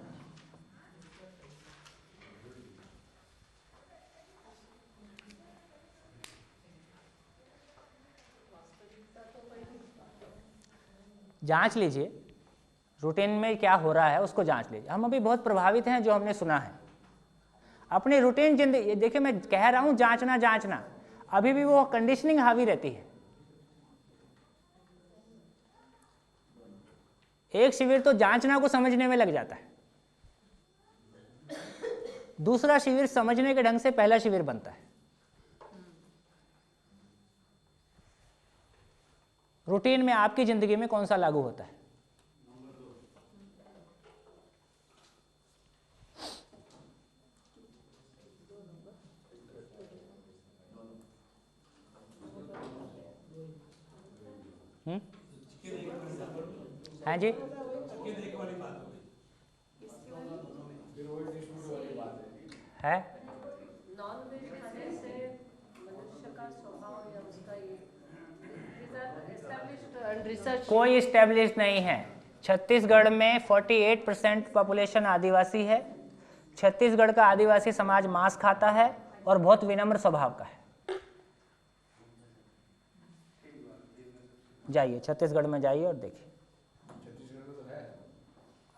[SPEAKER 1] जांच लीजिए रूटीन में क्या हो रहा है, उसको जांच लीजिए। हम अभी बहुत प्रभावित हैं जो हमने सुना है अपनी रूटीन जिंदगी। देखिए मैं कह रहा हूं जांचना जांचना, अभी भी वो कंडीशनिंग हावी रहती है। एक शिविर तो जांचना को समझने में लग जाता है, दूसरा शिविर समझने के ढंग से पहला शिविर बनता है। रूटीन में आपकी जिंदगी में कौन सा लागू होता है? हाँ जी, है
[SPEAKER 4] नॉन वेज खाने से मनुष्य का स्वभाव या उसका ये एस्टैब्लिश्ड रिसर्च
[SPEAKER 1] कोई इस्टेब्लिश नहीं है। छत्तीसगढ़ में 48% पॉपुलेशन आदिवासी है। छत्तीसगढ़ का आदिवासी समाज मांस खाता है और बहुत विनम्र स्वभाव का है। जाइए छत्तीसगढ़ में जाइए और देखिए।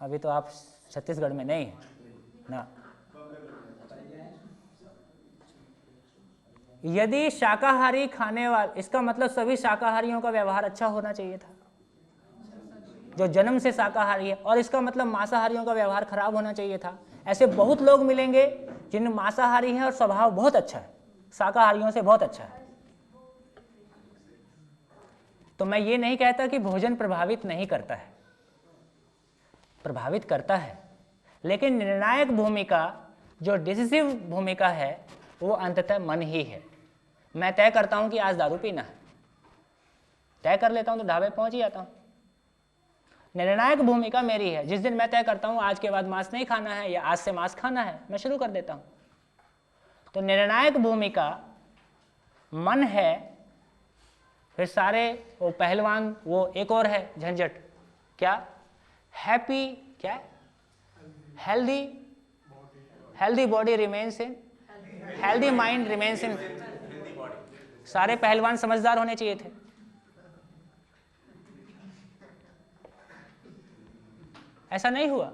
[SPEAKER 1] अभी तो आप छत्तीसगढ़ में नहीं हैं ना। यदि शाकाहारी खाने वाले, इसका मतलब सभी शाकाहारियों का व्यवहार अच्छा होना चाहिए था जो जन्म से शाकाहारी है, और इसका मतलब मांसाहारियों का व्यवहार खराब होना चाहिए था। ऐसे बहुत लोग मिलेंगे जिन मांसाहारी हैं और स्वभाव बहुत अच्छा है, शाकाहारियों से बहुत अच्छा है। तो मैं ये नहीं कहता कि भोजन प्रभावित नहीं करता है, प्रभावित करता है, लेकिन निर्णायक भूमिका, जो डिसिसिव भूमिका है, वो अंततः मन ही है। मैं तय करता हूं कि आज दारू पीना है, तय कर लेता हूं तो ढाबे पहुंच ही जाता हूं। निर्णायक भूमिका मेरी है। जिस दिन मैं तय करता हूं आज के बाद मांस नहीं खाना है या आज से मांस खाना है, मैं शुरू कर देता हूं। तो निर्णायक भूमिका मन है। फिर सारे वो पहलवान, वो एक और है झंझट, क्या हैप्पी, क्या healthy body remains in healthy mind remains in. सारे पहलवान समझदार होने चाहिए थे। ऐसा नहीं हुआ,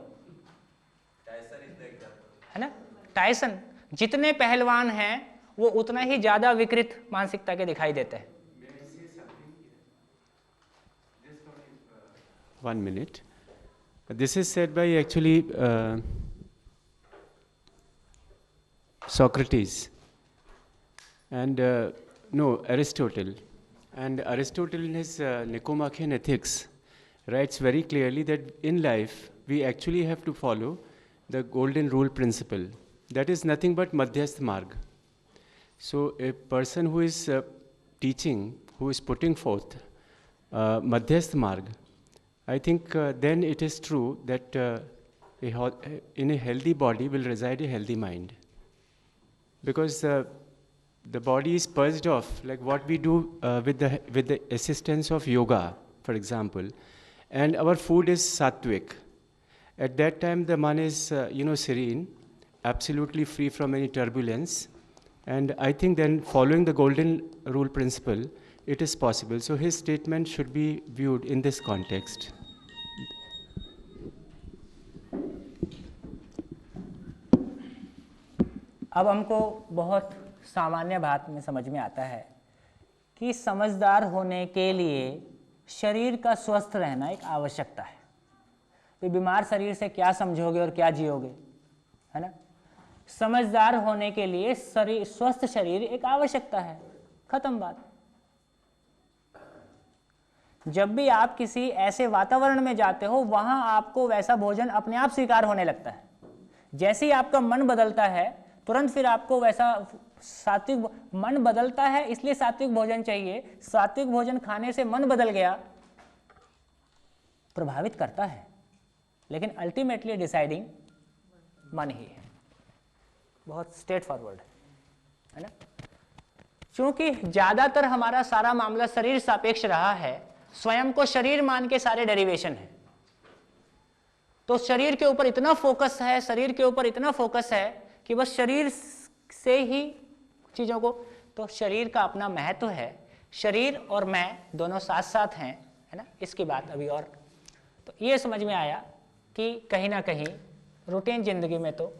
[SPEAKER 1] है ना। टायसन, जितने पहलवान हैं वो उतना ही ज्यादा विकृत मानसिकता के दिखाई देते हैं।
[SPEAKER 8] 1 minute. This is said by actually Socrates and Aristotle. And Aristotle in his Nicomachean Ethics writes very clearly that in life we actually have to follow the golden rule principle. That is nothing but Madhyasth Marg. So a person who is teaching, who is putting forth Madhyasth Marg, I think then it is true that in a healthy body will reside a healthy mind. Because the body is purged off, like what we do with the assistance of yoga, for example, and our food is sattvic. At that time, the man is, serene, absolutely free from any turbulence, and I think then following the golden rule principle, it is possible. So his statement should be viewed in this context.
[SPEAKER 1] अब हमको बहुत सामान्य बात में समझ में आता है कि समझदार होने के लिए शरीर का स्वस्थ रहना एक आवश्यकता है। तो बीमार शरीर से क्या समझोगे और क्या जियोगे, है ना। समझदार होने के लिए शरीर, स्वस्थ शरीर एक आवश्यकता है, खत्म बात। जब भी आप किसी ऐसे वातावरण में जाते हो वहां आपको वैसा भोजन अपने आप स्वीकार होने लगता है। जैसे ही आपका मन बदलता है तुरंत फिर आपको वैसा सात्विक, मन बदलता है इसलिए सात्विक भोजन चाहिए। सात्विक भोजन खाने से मन बदल गया, प्रभावित करता है, लेकिन अल्टीमेटली डिसाइडिंग मन ही है। बहुत स्ट्रेट फॉरवर्ड है ना। क्योंकि ज्यादातर हमारा सारा मामला शरीर सापेक्ष रहा है, स्वयं को शरीर मान के सारे डेरिवेशन है। तो शरीर के ऊपर इतना फोकस है, शरीर के ऊपर इतना फोकस है कि बस शरीर से ही चीज़ों को, तो शरीर का अपना महत्व है। शरीर और मैं दोनों साथ साथ हैं, है ना। इसकी बात अभी और, तो ये समझ में आया कि कहीं ना कहीं रूटीन जिंदगी में तो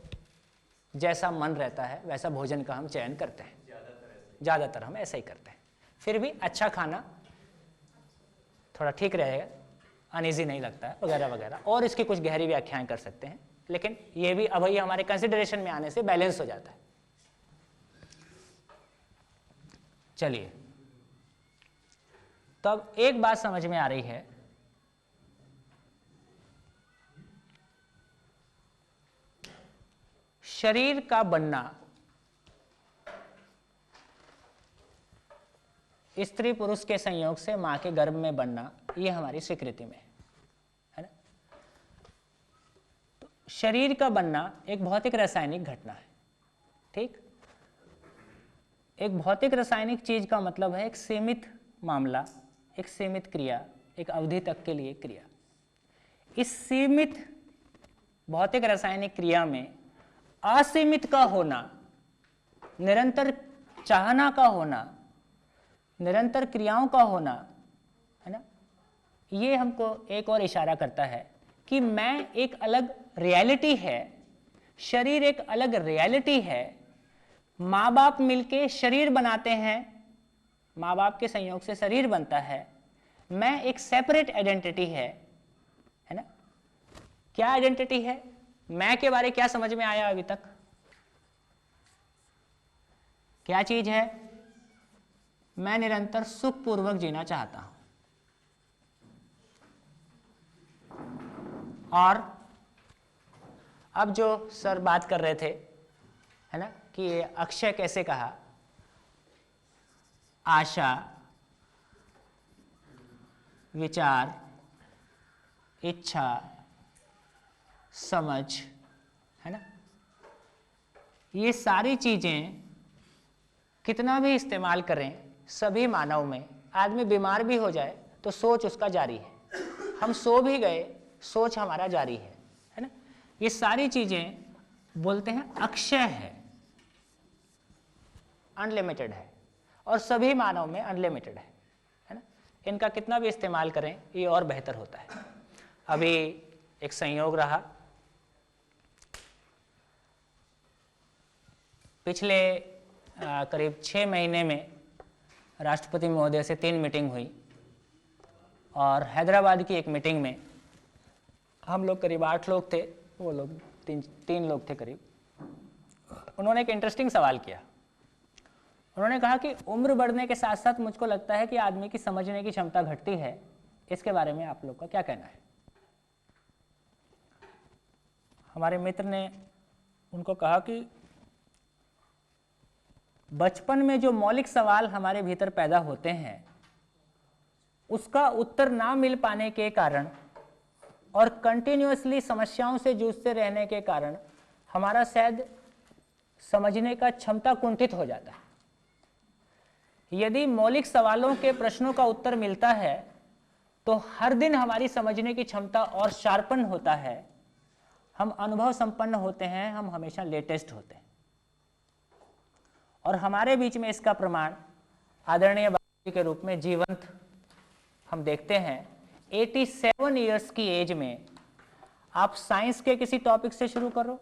[SPEAKER 1] जैसा मन रहता है वैसा भोजन का हम चयन करते हैं, ज़्यादातर हम ऐसा ही करते हैं। फिर भी अच्छा खाना थोड़ा ठीक रहेगा, अनईजी नहीं लगता है वगैरह वगैरह, और इसकी कुछ गहरी व्याख्याएं कर सकते हैं, लेकिन ये भी अब ये हमारे कंसिडरेशन में आने से बैलेंस हो जाता है। चलिए, तब एक बात समझ में आ रही है, शरीर का बनना स्त्री पुरुष के संयोग से मां के गर्भ में बनना, ये हमारी स्वीकृति में है ना। तो शरीर का बनना एक भौतिक रासायनिक घटना है, ठीक। एक भौतिक रासायनिक चीज का मतलब है एक सीमित मामला, एक सीमित क्रिया, एक अवधि तक के लिए क्रिया। इस सीमित भौतिक रासायनिक क्रिया में असीमित का होना, निरंतर चाहना का होना, निरंतर क्रियाओं का होना, है ना, ये हमको एक और इशारा करता है कि मैं एक अलग रियलिटी है, शरीर एक अलग रियलिटी है, माँ बाप मिलके शरीर बनाते हैं, माँ बाप के संयोग से शरीर बनता है। मैं एक सेपरेट आइडेंटिटी है ना। क्या आइडेंटिटी है? मैं के बारे क्या समझ में आया अभी तक? क्या चीज है? मैं निरंतर सुखपूर्वक जीना चाहता हूं। और अब जो सर बात कर रहे थे है ना कि ये अक्षय कैसे कहा, आशा, विचार, इच्छा, समझ, है ना, ये सारी चीजें कितना भी इस्तेमाल करें सभी मानव में, आदमी बीमार भी हो जाए तो सोच उसका जारी है, हम सो भी गए सोच हमारा जारी है ना। ये सारी चीजें बोलते हैं अक्षय है, अनलिमिटेड है, और सभी मानव में अनलिमिटेड है ना। इनका कितना भी इस्तेमाल करें ये और बेहतर होता है। अभी एक संयोग रहा, पिछले करीब 6 महीने में राष्ट्रपति महोदय से 3 मीटिंग हुई, और हैदराबाद की एक मीटिंग में हम लोग करीब 8 लोग थे, वो लोग 3 लोग थे करीब। उन्होंने एक इंटरेस्टिंग सवाल किया। उन्होंने कहा कि उम्र बढ़ने के साथ साथ मुझको लगता है कि आदमी की समझने की क्षमता घटती है, इसके बारे में आप लोग का क्या कहना है? हमारे मित्र ने उनको कहा कि बचपन में जो मौलिक सवाल हमारे भीतर पैदा होते हैं उसका उत्तर ना मिल पाने के कारण और कंटिन्यूअसली समस्याओं से जूझते रहने के कारण हमारा शायद समझने का क्षमता कुंठित हो जाता है। यदि मौलिक सवालों के प्रश्नों का उत्तर मिलता है तो हर दिन हमारी समझने की क्षमता और शार्पन होता है, हम अनुभव संपन्न होते हैं, हम हमेशा लेटेस्ट होते हैं। और हमारे बीच में इसका प्रमाण आदरणीय बाबू जी के रूप में जीवंत हम देखते हैं। 87 इयर्स की एज में आप साइंस के किसी टॉपिक से शुरू करो,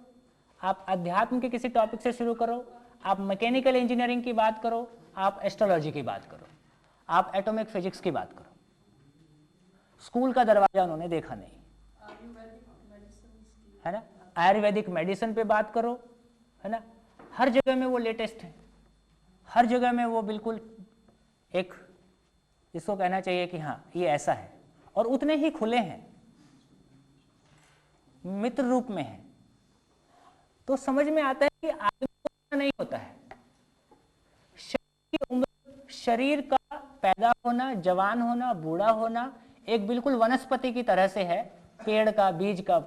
[SPEAKER 1] आप अध्यात्म के किसी टॉपिक से शुरू करो, आप मैकेनिकल इंजीनियरिंग की बात करो, आप एस्ट्रोलॉजी की बात करो, आप एटॉमिक फिजिक्स की बात करो, स्कूल का दरवाजा उन्होंने देखा नहीं, है ना। आयुर्वेदिक मेडिसिन पे बात करो, है ना, हर जगह में वो लेटेस्ट है, हर जगह में वो बिल्कुल एक जिसको कहना चाहिए कि हाँ ये ऐसा है, और उतने ही खुले हैं, मित्र रूप में है। तो समझ में आता है कि आदमी को नहीं होता है, शरीर की उम्र, शरीर का पैदा होना, जवान होना, बूढ़ा होना एक बिल्कुल वनस्पति की तरह से है। पेड़ का बीज का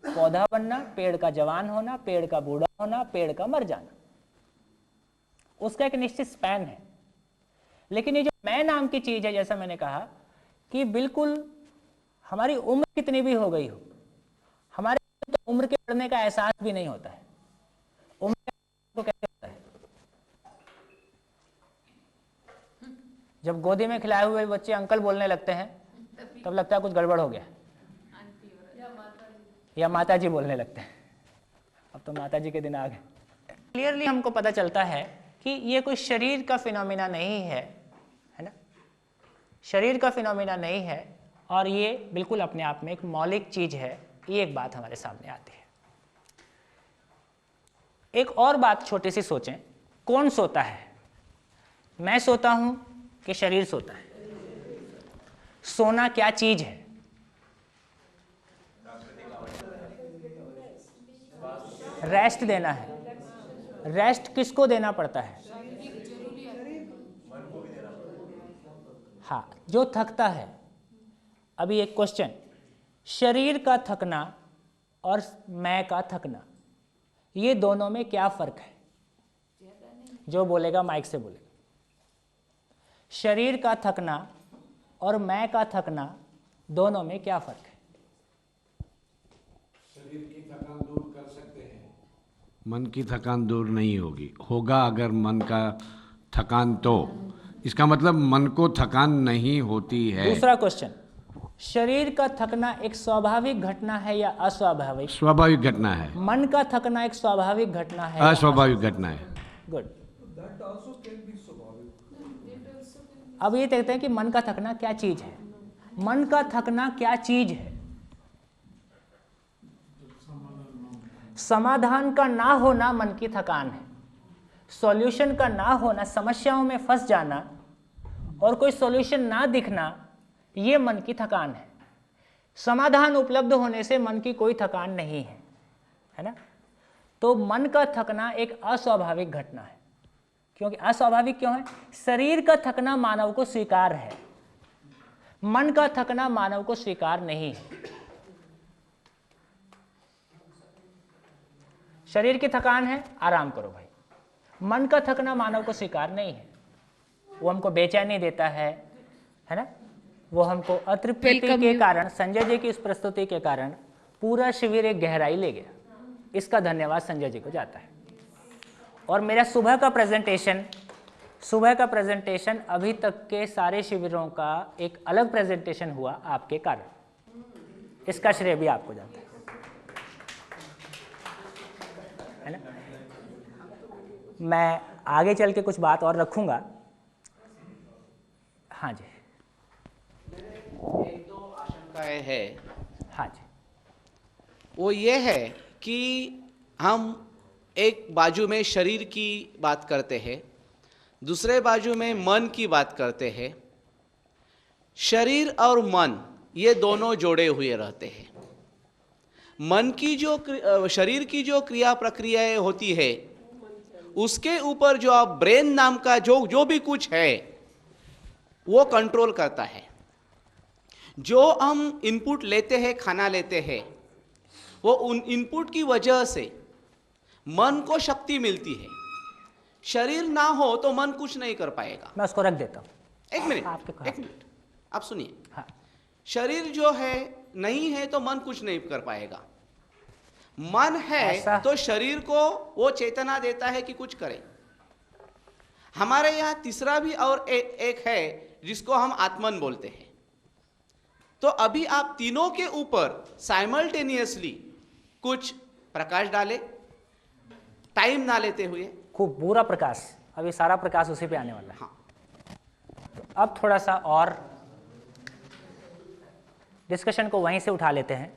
[SPEAKER 1] पौधा बनना, पेड़ का जवान होना, पेड़ का बूढ़ा होना, पेड़ का मर जाना, उसका एक निश्चित स्पैन है। लेकिन ये जो मैं नाम की चीज है, जैसा मैंने कहा कि बिल्कुल हमारी उम्र कितनी भी हो गई हो, हमारे तो उम्र के बढ़ने का एहसास भी नहीं होता है। उम्र को कैसे होता है? जब गोदी में खिलाए हुए बच्चे अंकल बोलने लगते हैं तब लगता है कुछ गड़बड़ हो गया, या माता जी बोलने लगते हैं। अब तो माता जी के दिन आ गए। क्लियरली हमको पता चलता है कि ये कोई शरीर का फिनोमिना नहीं है, है ना, शरीर का फिनोमिना नहीं है, और ये बिल्कुल अपने आप में एक मौलिक चीज है। ये एक बात हमारे सामने आती है। एक और बात छोटी सी सोचें, कौन सोता है? मैं सोता हूं कि शरीर सोता है? सोना क्या चीज है? रेस्ट देना है। रेस्ट किसको देना पड़ता है? हाँ, जो थकता है। अभी एक क्वेश्चन, शरीर का थकना और मैं का थकना, ये दोनों में क्या फर्क है? जो बोलेगा माइक से बोलेगा। शरीर का थकना और मैं का थकना, दोनों में क्या फर्क है?
[SPEAKER 9] शरीर की थकान दूर कर सकते हैं, मन की थकान दूर नहीं होगी। होगा अगर मन का थकान, तो इसका मतलब मन को थकान नहीं होती है।
[SPEAKER 1] दूसरा क्वेश्चन, शरीर का थकना एक स्वाभाविक घटना है या अस्वाभाविक?
[SPEAKER 9] स्वाभाविक घटना है।
[SPEAKER 1] मन का थकना एक स्वाभाविक घटना है?
[SPEAKER 9] अस्वाभाविक घटना है।
[SPEAKER 1] गुड। अब ये देखते हैं कि मन का थकना क्या चीज है। मन का थकना क्या चीज है? समाधान का ना होना मन की थकान है। सॉल्यूशन का ना होना, समस्याओं में फंस जाना और कोई सॉल्यूशन ना दिखना, ये मन की थकान है। समाधान उपलब्ध होने से मन की कोई थकान नहीं है ना। तो मन का थकना एक अस्वाभाविक घटना है। क्योंकि अस्वाभाविक क्यों है? शरीर का थकना मानव को स्वीकार है, मन का थकना मानव को स्वीकार नहीं है। शरीर की थकान है, आराम करो भाई। मन का थकना मानव को स्वीकार नहीं है। वो हमको बेचैनी देता है ना। वो हमको अतृप्ति के कारण, संजय जी की इस प्रस्तुति के कारण पूरा शिविर एक गहराई ले गया। इसका धन्यवाद संजय जी को जाता है। और मेरा सुबह का प्रेजेंटेशन अभी तक के सारे शिविरों का एक अलग प्रेजेंटेशन हुआ आपके कारण। इसका श्रेय भी आपको जाता है ना। मैं आगे चल के कुछ बात और रखूंगा। हाँ जी,
[SPEAKER 10] एक दो आशंकाएं है।
[SPEAKER 1] हाँ जी,
[SPEAKER 10] वो ये है कि हम एक बाजू में शरीर की बात करते हैं, दूसरे बाजू में मन की बात करते हैं। शरीर और मन ये दोनों जोड़े हुए रहते हैं। मन की जो शरीर की जो क्रिया प्रक्रियाएं होती है, उसके ऊपर जो आप ब्रेन नाम का जो भी कुछ है वो कंट्रोल करता है। जो हम इनपुट लेते हैं, खाना लेते हैं, वो उन इनपुट की वजह से मन को शक्ति मिलती है। शरीर ना हो तो मन कुछ नहीं कर पाएगा।
[SPEAKER 1] मैं उसको रख देता हूँ।
[SPEAKER 10] एक मिनट आप सुनिए। हाँ। शरीर जो है नहीं है तो मन कुछ नहीं कर पाएगा। मन है तो शरीर को वो चेतना देता है कि कुछ करे। हमारे यहाँ तीसरा भी और एक है जिसको हम आत्मन बोलते हैं। तो अभी आप तीनों के ऊपर साइमल्टेनियसली कुछ प्रकाश डाले, टाइम ना लेते हुए।
[SPEAKER 1] खूब पूरा प्रकाश, अभी सारा प्रकाश उसी पे आने वाला है।
[SPEAKER 10] हाँ।
[SPEAKER 1] तो अब थोड़ा सा और डिस्कशन को वहीं से उठा लेते हैं।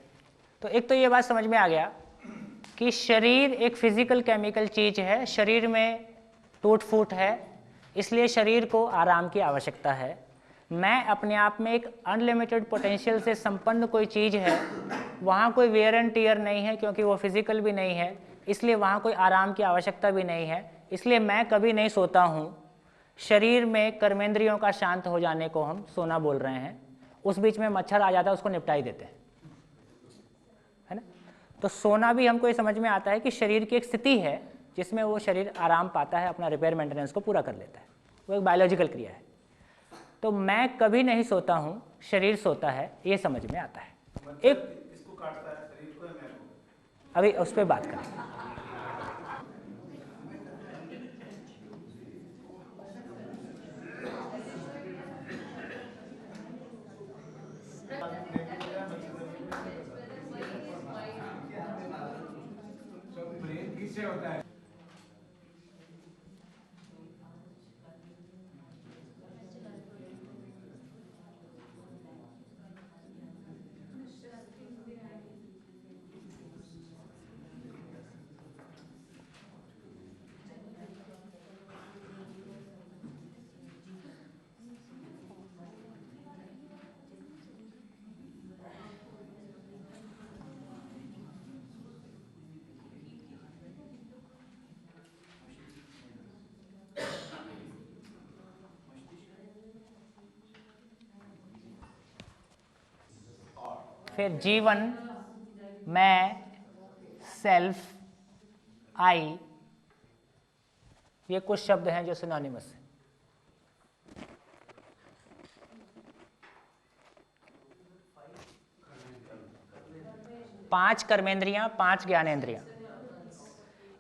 [SPEAKER 1] तो एक तो ये बात समझ में आ गया कि शरीर एक फिजिकल केमिकल चीज है, शरीर में टूट फूट है, इसलिए शरीर को आराम की आवश्यकता है। मैं अपने आप में एक अनलिमिटेड पोटेंशियल से संपन्न कोई चीज़ है, वहाँ कोई वेयर एंड टीयर नहीं है क्योंकि वो फिजिकल भी नहीं है, इसलिए वहाँ कोई आराम की आवश्यकता भी नहीं है। इसलिए मैं कभी नहीं सोता हूँ। शरीर में कर्मेंद्रियों का शांत हो जाने को हम सोना बोल रहे हैं। उस बीच में मच्छर आ जाता है, उसको निपटा ही देते हैं, है ना। तो सोना भी हमको ये समझ में आता है कि शरीर की एक स्थिति है जिसमें वो शरीर आराम पाता है, अपना रिपेयर मेंटेनेंस को पूरा कर लेता है। वो एक बायोलॉजिकल क्रिया है। तो मैं कभी नहीं सोता हूँ, शरीर सोता है, ये समझ में आता है। एक
[SPEAKER 3] इसको काटता है शरीर को या मैं को?
[SPEAKER 1] अभी उस पर बात करें।
[SPEAKER 9] ब्रेन किससे होता है?
[SPEAKER 1] फिर जीवन, मैं, सेल्फ, आई, ये कुछ शब्द हैं जो सिनोनिमस हैं। पांच कर्मेंद्रियां, पांच ज्ञानेंद्रियां।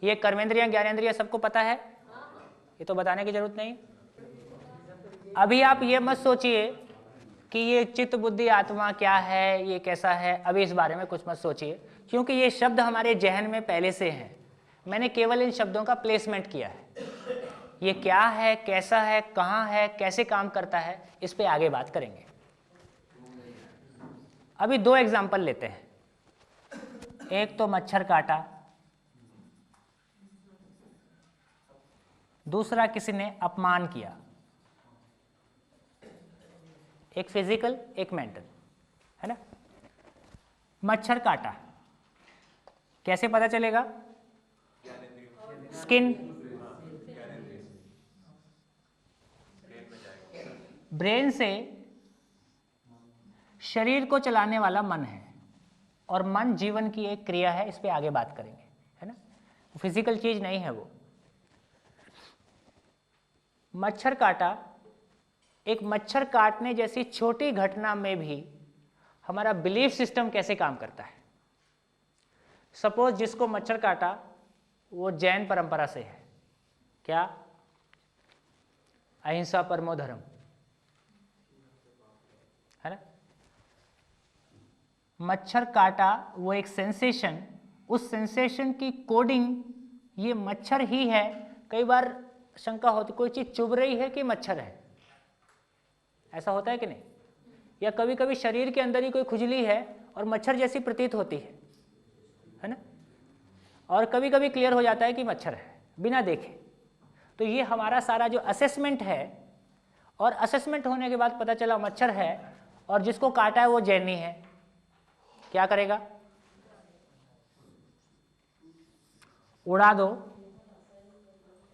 [SPEAKER 1] ये कर्मेंद्रियां ज्ञानेंद्रियां सबको पता है, ये तो बताने की जरूरत नहीं। अभी आप ये मत सोचिए कि ये चित्त बुद्धि आत्मा क्या है, ये कैसा है, अभी इस बारे में कुछ मत सोचिए, क्योंकि ये शब्द हमारे जहन में पहले से हैं। मैंने केवल इन शब्दों का प्लेसमेंट किया है। ये क्या है, कैसा है, कहाँ है, कैसे काम करता है, इस पे आगे बात करेंगे। अभी 2 एग्जाम्पल लेते हैं। एक तो मच्छर काटा, दूसरा किसी ने अपमान किया। एक फिजिकल, एक मेंटल, है ना। मच्छर काटा, कैसे पता चलेगा? स्किन, ब्रेन से शरीर को चलाने वाला मन है, और मन जीवन की एक क्रिया है, इस पे आगे बात करेंगे, है ना। फिजिकल चीज नहीं है वो। मच्छर काटा, एक मच्छर काटने जैसी छोटी घटना में भी हमारा बिलीफ सिस्टम कैसे काम करता है। सपोज जिसको मच्छर काटा वो जैन परंपरा से है, क्या? अहिंसा परमो धर्म, है ना। मच्छर काटा, वो एक सेंसेशन, उस सेंसेशन की कोडिंग ये मच्छर ही है। कई बार शंका होती कोई चीज चुभ रही है कि मच्छर है, ऐसा होता है कि नहीं? या कभी कभी शरीर के अंदर ही कोई खुजली है और मच्छर जैसी प्रतीत होती है ना। और कभी कभी क्लियर हो जाता है कि मच्छर है बिना देखे। तो ये हमारा सारा जो असेसमेंट है, और असेसमेंट होने के बाद पता चला मच्छर है और जिसको काटा है वो जैनी है, क्या करेगा? उड़ा दो,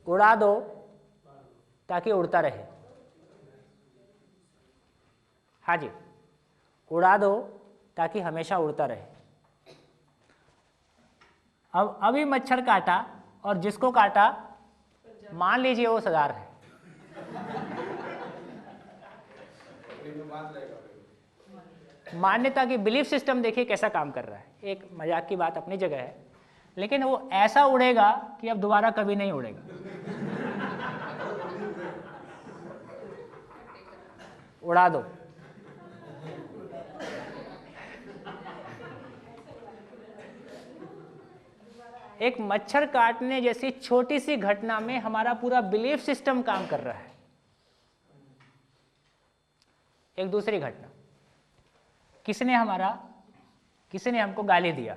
[SPEAKER 1] उड़ा दो ताकि उड़ता रहे। हाँ जी, उड़ा दो ताकि हमेशा उड़ता रहे। अब अभी मच्छर काटा और जिसको काटा मान लीजिए वो सरदार है, मान्यता की बिलीफ सिस्टम देखिए कैसा काम कर रहा है। एक मजाक की बात अपनी जगह है, लेकिन वो ऐसा उड़ेगा कि अब दोबारा कभी नहीं उड़ेगा। उड़ा दो। एक मच्छर काटने जैसी छोटी सी घटना में हमारा पूरा बिलीफ सिस्टम काम कर रहा है। एक दूसरी घटना, किसी ने हमको गाली दिया,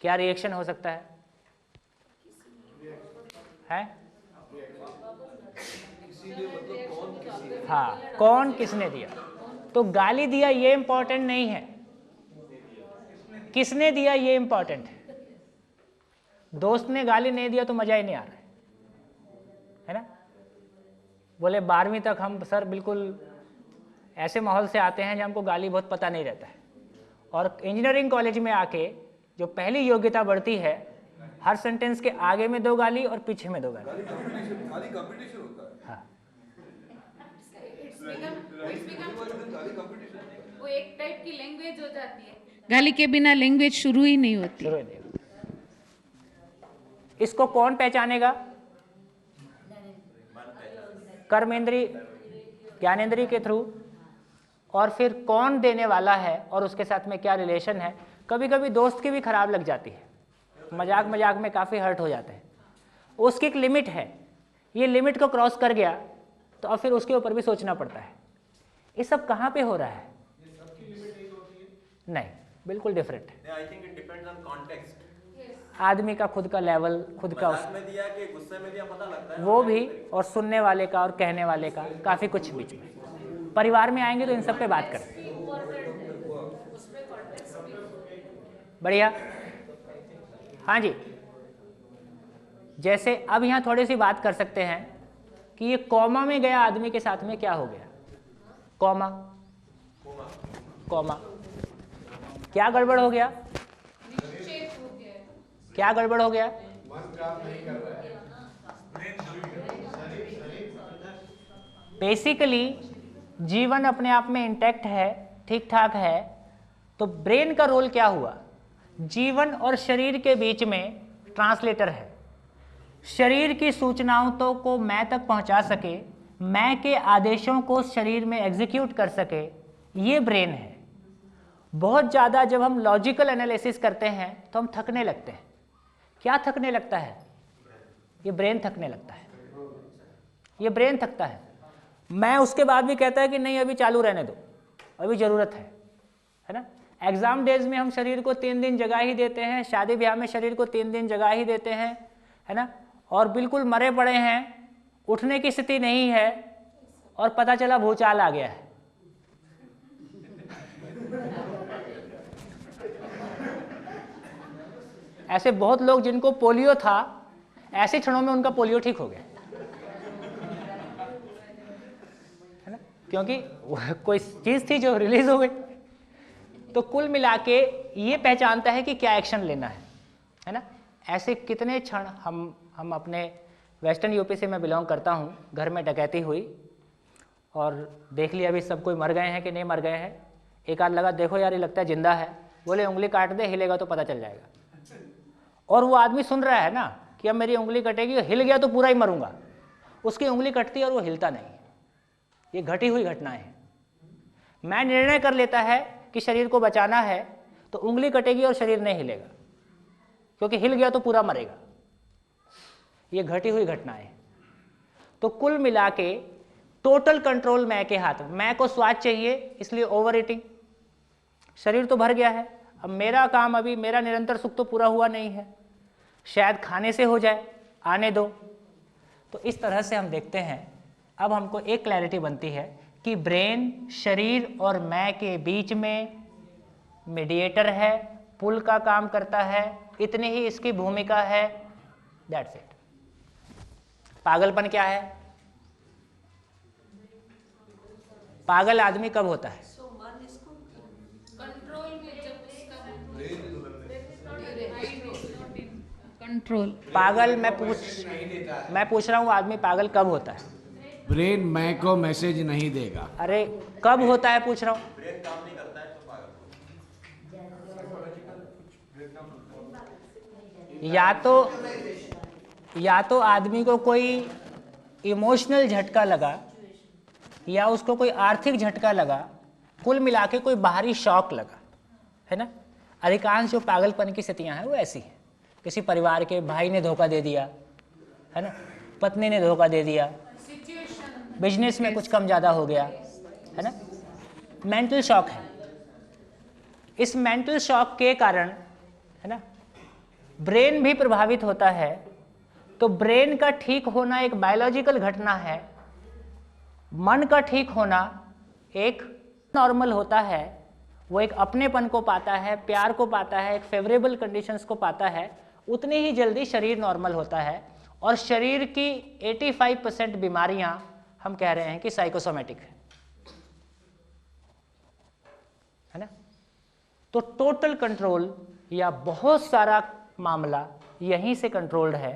[SPEAKER 1] क्या रिएक्शन हो सकता है? हाँ, कौन किसने दिया। तो गाली दिया ये इंपॉर्टेंट नहीं है, किसने दिया ये इंपॉर्टेंट है। दोस्त ने गाली नहीं दिया तो मजा ही नहीं आ रहा है ना। बोले 12वीं तक हम सर बिल्कुल ऐसे माहौल से आते हैं जहाँ हमको गाली बहुत पता नहीं रहता है, और इंजीनियरिंग कॉलेज में आके जो पहली योग्यता बढ़ती है, हर सेंटेंस के आगे में 2 गाली और पीछे में 2 गाली। हाँ,
[SPEAKER 6] वो एक टाइप की लैंग्वेज हो जाती है, गाली के बिना लैंग्वेज शुरू ही नहीं होती।
[SPEAKER 1] इसको कौन पहचानेगा? कर्मेंद्री, ज्ञानेंद्री के थ्रू। और फिर कौन देने वाला है और उसके साथ में क्या रिलेशन है। कभी कभी दोस्त की भी खराब लग जाती है, मजाक मजाक में काफ़ी हर्ट हो जाते हैं। उसकी एक लिमिट है, ये लिमिट को क्रॉस कर गया तो अब फिर उसके ऊपर भी सोचना पड़ता है। ये सब कहाँ पे हो रहा है? नहीं, बिल्कुल डिफरेंट है।
[SPEAKER 7] I think it depends on context.
[SPEAKER 1] आदमी का खुद का लेवल, खुद का
[SPEAKER 7] में दिया कि गुस्से में दिया पता लगता है
[SPEAKER 1] वो भी, और सुनने वाले का और कहने वाले का काफ़ी कुछ बीच में। परिवार में आएंगे तो इन सब पे बात करें। बढ़िया। हाँ जी, जैसे अब यहाँ थोड़ी सी बात कर सकते हैं कि ये कॉमा में गया आदमी के साथ में क्या हो गया। कॉमा, कॉमा क्या गड़बड़ हो गया? क्या गड़बड़ हो गया? बेसिकली जीवन अपने आप में इंटैक्ट है, ठीक ठाक है, तो ब्रेन का रोल क्या हुआ? जीवन और शरीर के बीच में ट्रांसलेटर है। शरीर की सूचनाओं तो को मैं तक पहुंचा सके, मैं के आदेशों को शरीर में एग्जीक्यूट कर सके, ये ब्रेन है। बहुत ज़्यादा जब हम लॉजिकल एनालिसिस करते हैं तो हम थकने लगते हैं। क्या थकने लगता है? ये ब्रेन थकने लगता है। ये ब्रेन थकता है। मैं उसके बाद भी कहता है कि नहीं अभी चालू रहने दो, अभी ज़रूरत है ना। एग्ज़ाम डेज में हम शरीर को 3 दिन जगह ही देते हैं, शादी ब्याह में शरीर को 3 दिन जगह ही देते हैं, है ना, और बिल्कुल मरे पड़े हैं, उठने की स्थिति नहीं है, और पता चला भूचाल आ गया है। ऐसे बहुत लोग जिनको पोलियो था, ऐसे क्षणों में उनका पोलियो ठीक हो गया, है ना, क्योंकि कोई चीज़ थी जो रिलीज हो गई। तो कुल मिला के ये पहचानता है कि क्या एक्शन लेना है ना। ऐसे कितने क्षण हम अपने वेस्टर्न यूपी से मैं बिलोंग करता हूँ, घर में डकैती हुई और देख लिया अभी सब कोई मर गए हैं कि नहीं मर गए हैं। एक आध लगा, देखो यार ये लगता है जिंदा है, बोले उंगली काट दे, हिलेगा तो पता चल जाएगा। और वो आदमी सुन रहा है ना कि अब मेरी उंगली कटेगी, हिल गया तो पूरा ही मरूंगा, उसकी उंगली कटती है और वो हिलता नहीं। ये घटी हुई घटनाएं हैं। मैं निर्णय कर लेता है कि शरीर को बचाना है तो उंगली कटेगी और शरीर नहीं हिलेगा, क्योंकि हिल गया तो पूरा मरेगा। ये घटी हुई घटनाएं हैं। तो कुल मिला के टोटल कंट्रोल मैं के हाथ में। मैं को स्वाद चाहिए, इसलिए ओवर ईटिंग। शरीर तो भर गया है, अब मेरा काम, अभी मेरा निरंतर सुख तो पूरा हुआ नहीं है, शायद खाने से हो जाए, आने दो। तो इस तरह से हम देखते हैं। अब हमको एक क्लैरिटी बनती है कि ब्रेन शरीर और मैं के बीच में मीडिएटर है, पुल का काम करता है, इतनी ही इसकी भूमिका है। That's it. पागलपन क्या है? पागल आदमी कब होता है?
[SPEAKER 6] कंट्रोल।
[SPEAKER 1] पागल मैं पूछ रहा हूँ, आदमी पागल कब होता है?
[SPEAKER 9] ब्रेन मैं को मैसेज नहीं देगा।
[SPEAKER 1] अरे कब होता है पूछ रहा हूँ। या तो आदमी को कोई इमोशनल झटका लगा, या उसको कोई आर्थिक झटका लगा, कुल मिला के कोई बाहरी शॉक लगा, है ना। अधिकांश जो पागलपन की स्थितियां हैं वो ऐसी हैं। किसी परिवार के भाई ने धोखा दे दिया, है ना, पत्नी ने धोखा दे दिया, बिजनेस में कुछ कम ज़्यादा हो गया, है ना, मेंटल शॉक है। इस मेंटल शॉक के कारण, है ना, ब्रेन भी प्रभावित होता है। तो ब्रेन का ठीक होना एक बायोलॉजिकल घटना है, मन का ठीक होना एक नॉर्मल होता है। वो एक अपनेपन को पाता है, प्यार को पाता है, एक फेवरेबल कंडीशंस को पाता है, उतनी ही जल्दी शरीर नॉर्मल होता है। और शरीर की 85% बीमारियां हम कह रहे हैं कि साइकोसोमेटिक है ना। तो टोटल कंट्रोल या बहुत सारा मामला यहीं से कंट्रोल्ड है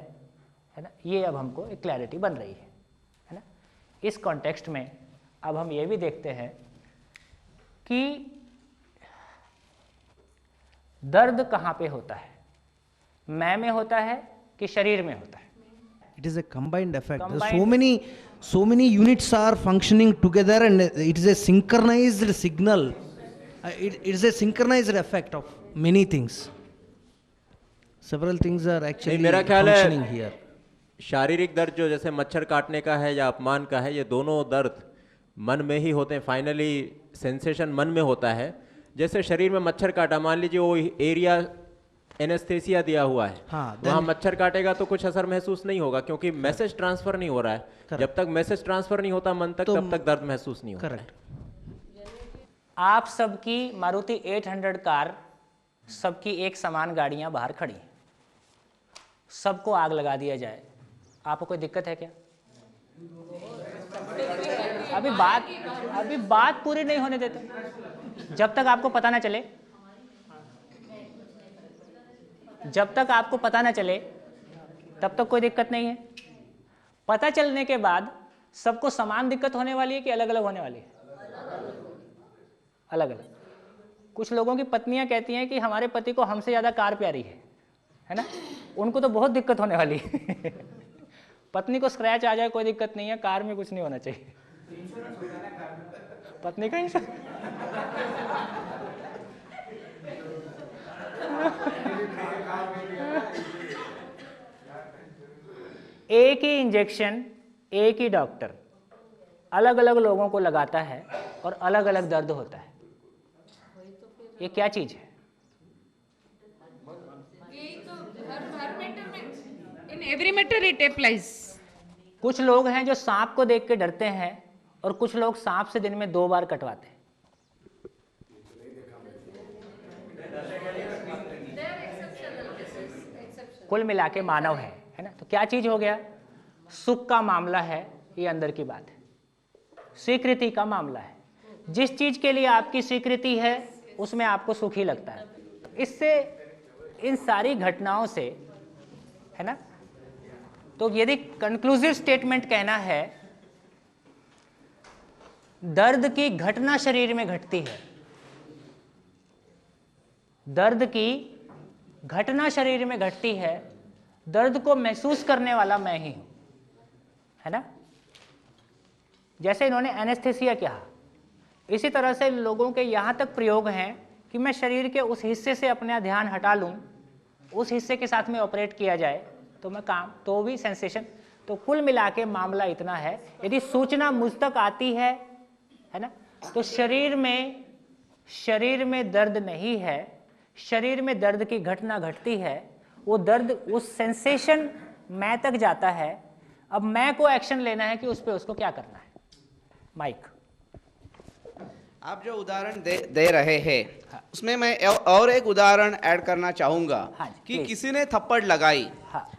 [SPEAKER 1] ना। ये अब हमको एक क्लैरिटी बन रही है ना। इस कॉन्टेक्स्ट में अब हम ये भी देखते हैं कि दर्द कहाँ पे होता है, मैं में होता है कि शरीर में होता है?
[SPEAKER 11] It is a combined effect. So many units are functioning together, and it is a synchronized signal. It is a synchronized effect of many things. Several things are actually
[SPEAKER 7] मेरा ख्याल
[SPEAKER 11] functioning
[SPEAKER 7] है
[SPEAKER 11] here.
[SPEAKER 7] शारीरिक दर्द जो जैसे मच्छर काटने का है या अपमान का है, ये दोनों दर्द मन में ही होते हैं। फाइनली सेंसेशन मन में होता है। जैसे शरीर में मच्छर काटा, मान लीजिए वो एरिया एनेस्थेसिया दिया हुआ है,
[SPEAKER 11] हाँ,
[SPEAKER 7] वहाँ मच्छर काटेगा तो कुछ असर महसूस नहीं होगा, क्योंकि मैसेज ट्रांसफर नहीं हो रहा है। जब तक मैसेज ट्रांसफर नहीं होता मन तक, तब तक दर्द महसूस नहीं होता है।
[SPEAKER 1] आप सबकी मारुति 800 कार, सबकी एक समान गाड़ियां बाहर खड़ी हैं, सबको आग लगा दिया जाए, आपको कोई दिक्कत है क्या? अभी बात पूरी नहीं होने देते। जब तक आपको पता ना चले, तब तक कोई दिक्कत नहीं है। पता चलने के बाद सबको समान दिक्कत होने वाली है कि अलग अलग होने वाली है? अलग अलग। कुछ लोगों की पत्नियां कहती हैं कि हमारे पति को हमसे ज़्यादा कार प्यारी है ना, उनको तो बहुत दिक्कत होने वाली है। पत्नी को स्क्रैच आ जाए कोई दिक्कत नहीं है, कार में कुछ नहीं होना चाहिए। पत्नी का एक ही इंजेक्शन एक ही डॉक्टर अलग अलग लोगों को लगाता है और अलग अलग दर्द होता है, ये क्या चीज़ है?
[SPEAKER 6] In every matter it applies.
[SPEAKER 1] कुछ लोग हैं जो सांप को देख के डरते हैं और कुछ लोग सांप से दिन में 2 बार कटवाते हैं। कुल मिला के मानव है ना? तो क्या चीज हो गया? सुख का मामला है, ये अंदर की बात है। स्वीकृति का मामला है, जिस चीज के लिए आपकी स्वीकृति है उसमें आपको सुख ही लगता है। इससे इन सारी घटनाओं से, है ना, तो यदि कंक्लूसिव स्टेटमेंट कहना है, दर्द की घटना शरीर में घटती है, दर्द की घटना शरीर में घटती है, दर्द को महसूस करने वाला मैं ही हूं, है ना? जैसे इन्होंने एनेस्थेसिया कहा, इसी तरह से लोगों के यहां तक प्रयोग हैं कि मैं शरीर के उस हिस्से से अपना ध्यान हटा लूं, उस हिस्से के साथ में ऑपरेट किया जाए तो मैं काम, तो भी सेंसेशन। तो कुल मिला के मामला इतना है, यदि सूचना मुझ तक आती है ना, तो शरीर में दर्द नहीं है, शरीर में दर्द की घटना घटती है, वो दर्द, उस सेंसेशन मैं तक जाता है। अब मैं को एक्शन लेना है कि उस पे उसको क्या करना है। माइक,
[SPEAKER 10] आप जो उदाहरण दे रहे हैं उसमें मैं और एक उदाहरण ऐड करना चाहूंगा कि किसी ने थप्पड़ लगाई,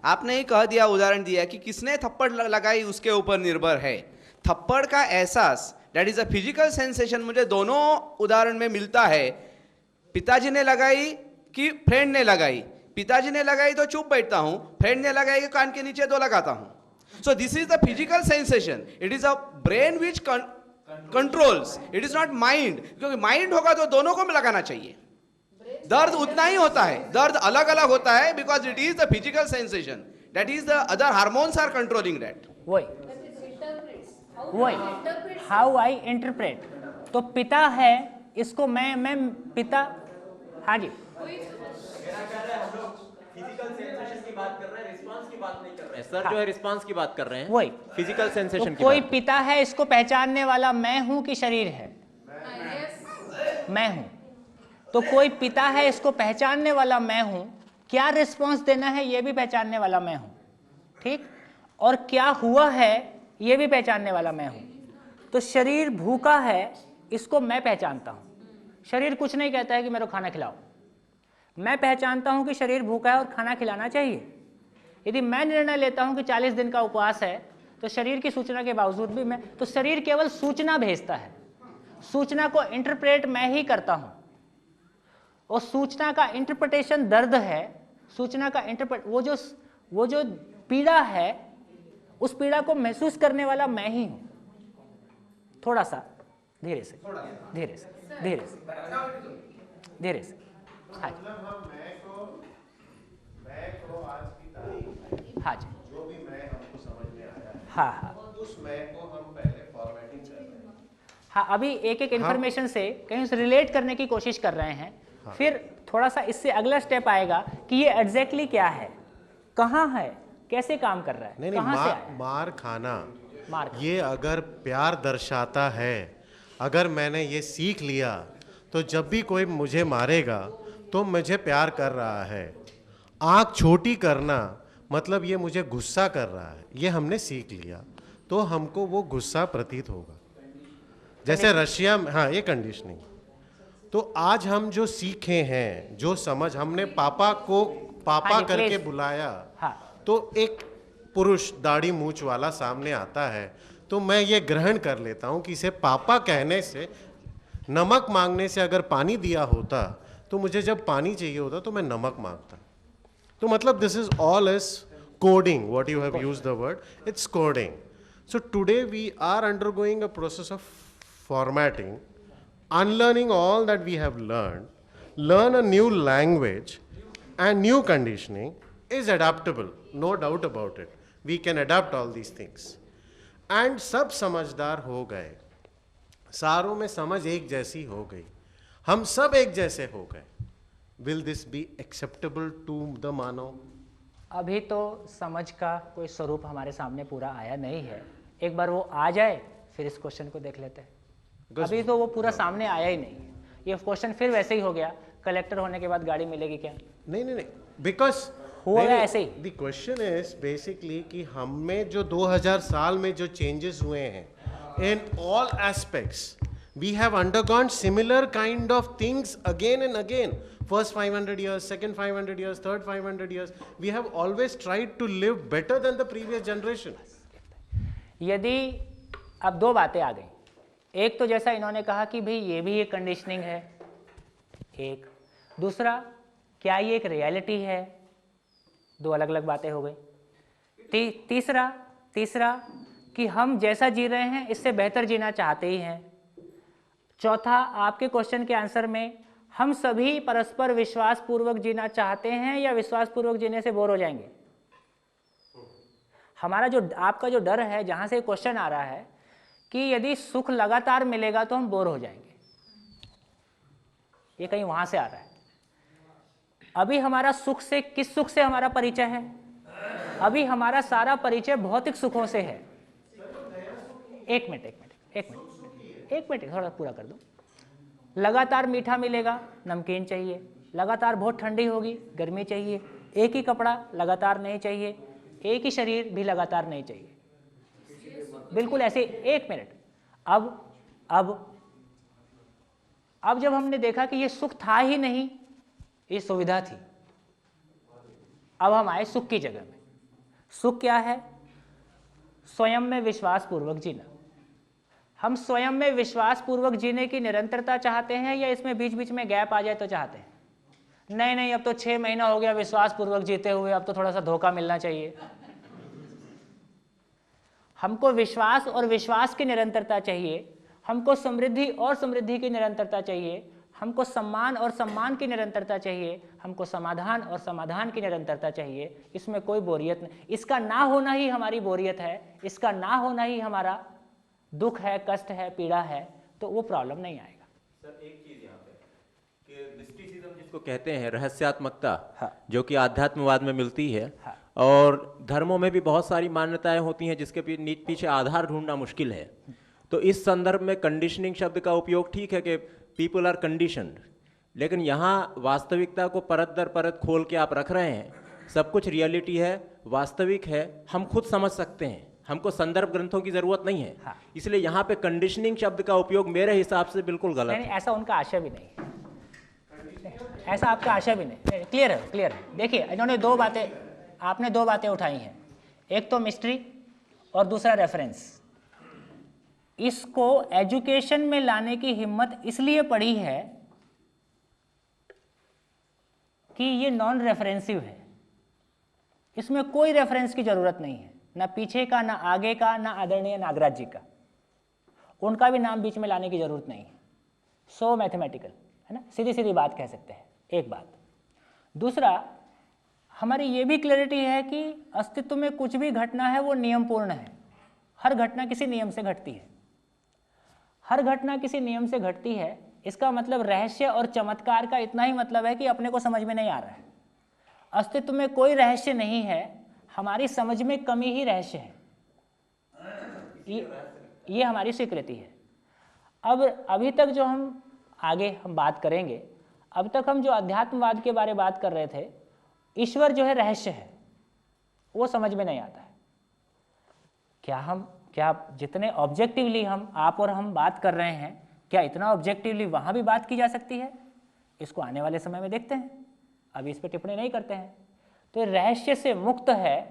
[SPEAKER 10] आपने ही कह दिया, उदाहरण दिया कि किसने थप्पड़ लगाई उसके ऊपर निर्भर है। थप्पड़ का एहसास, that is a physical sensation, मुझे दोनों उदाहरण में मिलता है। पिताजी ने लगाई कि फ्रेंड ने लगाई, पिताजी ने लगाई तो चुप बैठता हूं, फ्रेंड ने लगाई कि कान के नीचे 2 लगाता हूं। So this is the physical sensation, it is a brain which controls, it is not mind, क्योंकि माइंड होगा तो दोनों को लगाना चाहिए। दर्द उतना ही होता है, दर्द अलग अलग होता है, because it is the physical sensation, that is the other hormones are controlling that.
[SPEAKER 1] वही हाउ आई इंटरप्रेट। तो पिता है, इसको मैं पिता, हाँ जी,
[SPEAKER 7] फिजिकल सेंसेशन की बात कर रहे हैं, रिस्पांस की बात नहीं कर रहे हैं सर।
[SPEAKER 1] हाँ।
[SPEAKER 7] जो है रिस्पांस की बात कर रहे हैं,
[SPEAKER 1] वही
[SPEAKER 7] फिजिकल सेंसेशन
[SPEAKER 1] तो
[SPEAKER 7] की
[SPEAKER 1] कोई
[SPEAKER 7] बात।
[SPEAKER 1] पिता है, इसको पहचानने वाला मैं हूं कि शरीर है? मैं हूं। तो कोई पिता है, इसको पहचानने वाला मैं हूं, क्या रिस्पांस देना है ये भी पहचानने वाला मैं हूं, ठीक? और क्या हुआ है ये भी पहचानने वाला मैं हूं। तो शरीर भूखा है, इसको मैं पहचानता हूं। शरीर कुछ नहीं कहता है कि मेरे को खाना खिलाओ, मैं पहचानता हूं कि शरीर भूखा है और खाना खिलाना चाहिए। यदि मैं निर्णय लेता हूं कि 40 दिन का उपवास है, तो शरीर की सूचना के बावजूद भी मैं, तो शरीर केवल सूचना भेजता है, सूचना को इंटरप्रेट मैं ही करता हूं। और सूचना का इंटरप्रिटेशन दर्द है, सूचना का इंटरप्रेट, वो जो पीड़ा है, उस पीड़ा को महसूस करने वाला मैं ही हूं। थोड़ा सा धीरे से, धीरे से, धीरे से, धीरे से। हाँ जी,
[SPEAKER 12] आज की तारीख में
[SPEAKER 1] हाँ जी,
[SPEAKER 12] जो भी मैं हमको समझ में आया है,
[SPEAKER 1] हाँ हाँ,
[SPEAKER 12] उस मैं को हम पहले फॉर्मेटिंग कर रहे हैं।
[SPEAKER 1] हाँ, अभी एक एक इन्फॉर्मेशन से कहीं से रिलेट करने की कोशिश कर रहे हैं। फिर थोड़ा सा इससे अगला स्टेप आएगा कि ये एग्जैक्टली क्या है, कहाँ है, कैसे काम कर रहा है,
[SPEAKER 12] नहीं
[SPEAKER 1] कहाँ से आया?
[SPEAKER 12] मार खाना,
[SPEAKER 1] मार
[SPEAKER 12] ये अगर प्यार दर्शाता है, अगर मैंने ये सीख लिया तो जब भी कोई मुझे मारेगा तो मुझे प्यार कर रहा है। आँख छोटी करना मतलब ये मुझे गुस्सा कर रहा है, ये हमने सीख लिया तो हमको वो गुस्सा प्रतीत होगा। जैसे रशिया में, हाँ, ये कंडीशनिंग। तो आज हम जो सीखे हैं, जो समझ, हमने पापा को पापा
[SPEAKER 1] जी,
[SPEAKER 12] करके
[SPEAKER 1] please।
[SPEAKER 12] बुलाया,
[SPEAKER 1] हाँ,
[SPEAKER 12] तो एक पुरुष दाढ़ी मूंछ वाला सामने आता है तो मैं ये ग्रहण कर लेता हूँ कि इसे पापा कहने से, नमक मांगने से अगर पानी दिया होता तो मुझे जब पानी चाहिए होता तो मैं नमक मांगता। तो मतलब this is all is coding, what you have used the word, it's coding. So today we are undergoing a process of formatting, unlearning all that we have learned, learn a new language, and new conditioning is adaptable, no doubt about it. We can adapt all these things. And सब समझदार हो गए, सारों में समझ एक जैसी हो गई, हम सब एक जैसे हो गए। Will this be acceptable to the मानव?
[SPEAKER 1] अभी तो समझ का कोई स्वरूप हमारे सामने पूरा आया नहीं है, एक बार वो आ जाए फिर इस क्वेश्चन को देख लेते हैं। अभी तो वो पूरा सामने आया ही नहीं, ये क्वेश्चन फिर वैसे ही हो गया, कलेक्टर होने के बाद गाड़ी मिलेगी क्या?
[SPEAKER 12] नहीं नहीं नहीं, बिकॉज
[SPEAKER 1] हुआ ऐसे ही।
[SPEAKER 12] द क्वेश्चन इज बेसिकली कि हम में जो 2000 साल में जो चेंजेस हुए हैं in all aspects, we have undergone similar kind of things again and again. First 500 years, second 500 years, third 500 years. We have always tried to live better than the previous generation.
[SPEAKER 1] यदि अब दो बातें आ गई, एक तो जैसा इन्होंने कहा कि भाई ये भी एक कंडीशनिंग है, एक दूसरा क्या ये एक रियलिटी है, दो अलग अलग बातें हो गई। तीसरा कि हम जैसा जी रहे हैं इससे बेहतर जीना चाहते ही हैं। चौथा, आपके क्वेश्चन के आंसर में हम सभी परस्पर विश्वास पूर्वक जीना चाहते हैं या विश्वास पूर्वक जीने से बोर हो जाएंगे। हमारा जो आपका जो डर है, जहां से क्वेश्चन आ रहा है कि यदि सुख लगातार मिलेगा तो हम बोर हो जाएंगे, ये कहीं वहां से आ रहा है। अभी हमारा सुख से, किस सुख से हमारा परिचय है? अभी हमारा सारा परिचय भौतिक सुखों से है। एक मिनट थोड़ा पूरा कर दो। लगातार मीठा मिलेगा, नमकीन चाहिए, लगातार बहुत ठंडी होगी, गर्मी चाहिए, एक ही कपड़ा लगातार नहीं चाहिए, एक ही शरीर भी लगातार नहीं चाहिए, बिल्कुल ऐसे। एक मिनट, अब जब हमने देखा कि ये सुख था ही नहीं, ये सुविधा थी, अब हम आए सुख की जगह में। सुख क्या है? स्वयं में विश्वास पूर्वक जीना। हम स्वयं में विश्वास पूर्वक जीने की निरंतरता चाहते हैं या इसमें बीच बीच में गैप आ जाए तो चाहते हैं? नहीं, अब तो 6 महीना हो गया विश्वास पूर्वक जीते हुए, अब तो थोड़ा सा धोखा मिलना चाहिए। हमको विश्वास और विश्वास की निरंतरता चाहिए, हमको समृद्धि और समृद्धि की निरंतरता चाहिए, हमको सम्मान और सम्मान की निरंतरता चाहिए, हमको समाधान और समाधान की निरंतरता चाहिए। इसमें कोई बोरियत नहीं। इसका ना होना ही हमारी बोरियत है, इसका ना होना ही हमारा दुख है, कष्ट है, पीड़ा है, तो वो प्रॉब्लम नहीं आएगा।
[SPEAKER 7] सर एक चीज यहाँ पे कि मिस्टिसिज्म जिसको कहते हैं, रहस्यात्मकता, जो कि आध्यात्मवाद में मिलती है, और धर्मों में भी बहुत सारी मान्यताएं होती हैं जिसके पीछे आधार ढूंढना मुश्किल है। तो इस संदर्भ में कंडीशनिंग शब्द का उपयोग ठीक है कि पीपल आर कंडीशनड, लेकिन यहाँ वास्तविकता को परत दर परत खोल के आप रख रहे हैं। सब कुछ रियलिटी है, वास्तविक है, हम खुद समझ सकते हैं, हमको संदर्भ ग्रंथों की जरूरत नहीं है। इसलिए यहाँ पे कंडीशनिंग शब्द का उपयोग मेरे हिसाब से बिल्कुल गलत है।
[SPEAKER 1] ऐसा उनका आशय भी नहीं, ऐसा आपका आशय भी नहीं। क्लियर है। देखिए, इन्होंने आपने दो बातें उठाई हैं, एक तो मिस्ट्री और दूसरा रेफरेंस। इसको एजुकेशन में लाने की हिम्मत इसलिए पड़ी है कि ये नॉन रेफरेंसिव है, इसमें कोई रेफरेंस की जरूरत नहीं है, ना पीछे का, ना आगे का, ना आदरणीय नागराज जी का, उनका भी नाम बीच में लाने की जरूरत नहीं है। सो मैथमेटिकल है ना, सीधी सीधी बात कह सकते हैं। एक बात। दूसरा, हमारी ये भी क्लैरिटी है कि अस्तित्व में कुछ भी घटना है वो नियमपूर्ण है। हर घटना किसी नियम से घटती है, हर घटना किसी नियम से घटती है। इसका मतलब रहस्य और चमत्कार का इतना ही मतलब है कि अपने को समझ में नहीं आ रहा है। अस्तित्व में कोई रहस्य नहीं है, हमारी समझ में कमी ही रहस्य है। ये हमारी स्वीकृति है। अब अभी तक जो हम बात करेंगे, अब तक हम जो अध्यात्मवाद के बारे में बात कर रहे थे, ईश्वर जो है रहस्य है, वो समझ में नहीं आता है। क्या जितने ऑब्जेक्टिवली आप और हम बात कर रहे हैं, क्या इतना ऑब्जेक्टिवली वहाँ भी बात की जा सकती है? इसको आने वाले समय में देखते हैं, अभी इस पर टिप्पणी नहीं करते हैं। तो रहस्य से मुक्त है,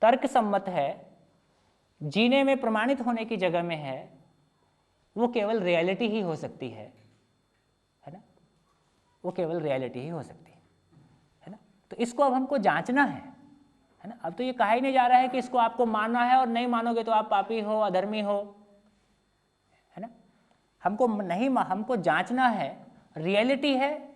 [SPEAKER 1] तर्क सम्मत है, जीने में प्रमाणित होने की जगह में है, वो केवल रियलिटी ही हो सकती है ना, वो केवल रियलिटी ही हो सकती है ना। तो इसको अब हमको जांचना है ना। अब तो ये कहा ही नहीं जा रहा है कि इसको आपको मानना है और नहीं मानोगे तो आप पापी हो, अधर्मी हो, है ना। हमको जांचना है, रियलिटी है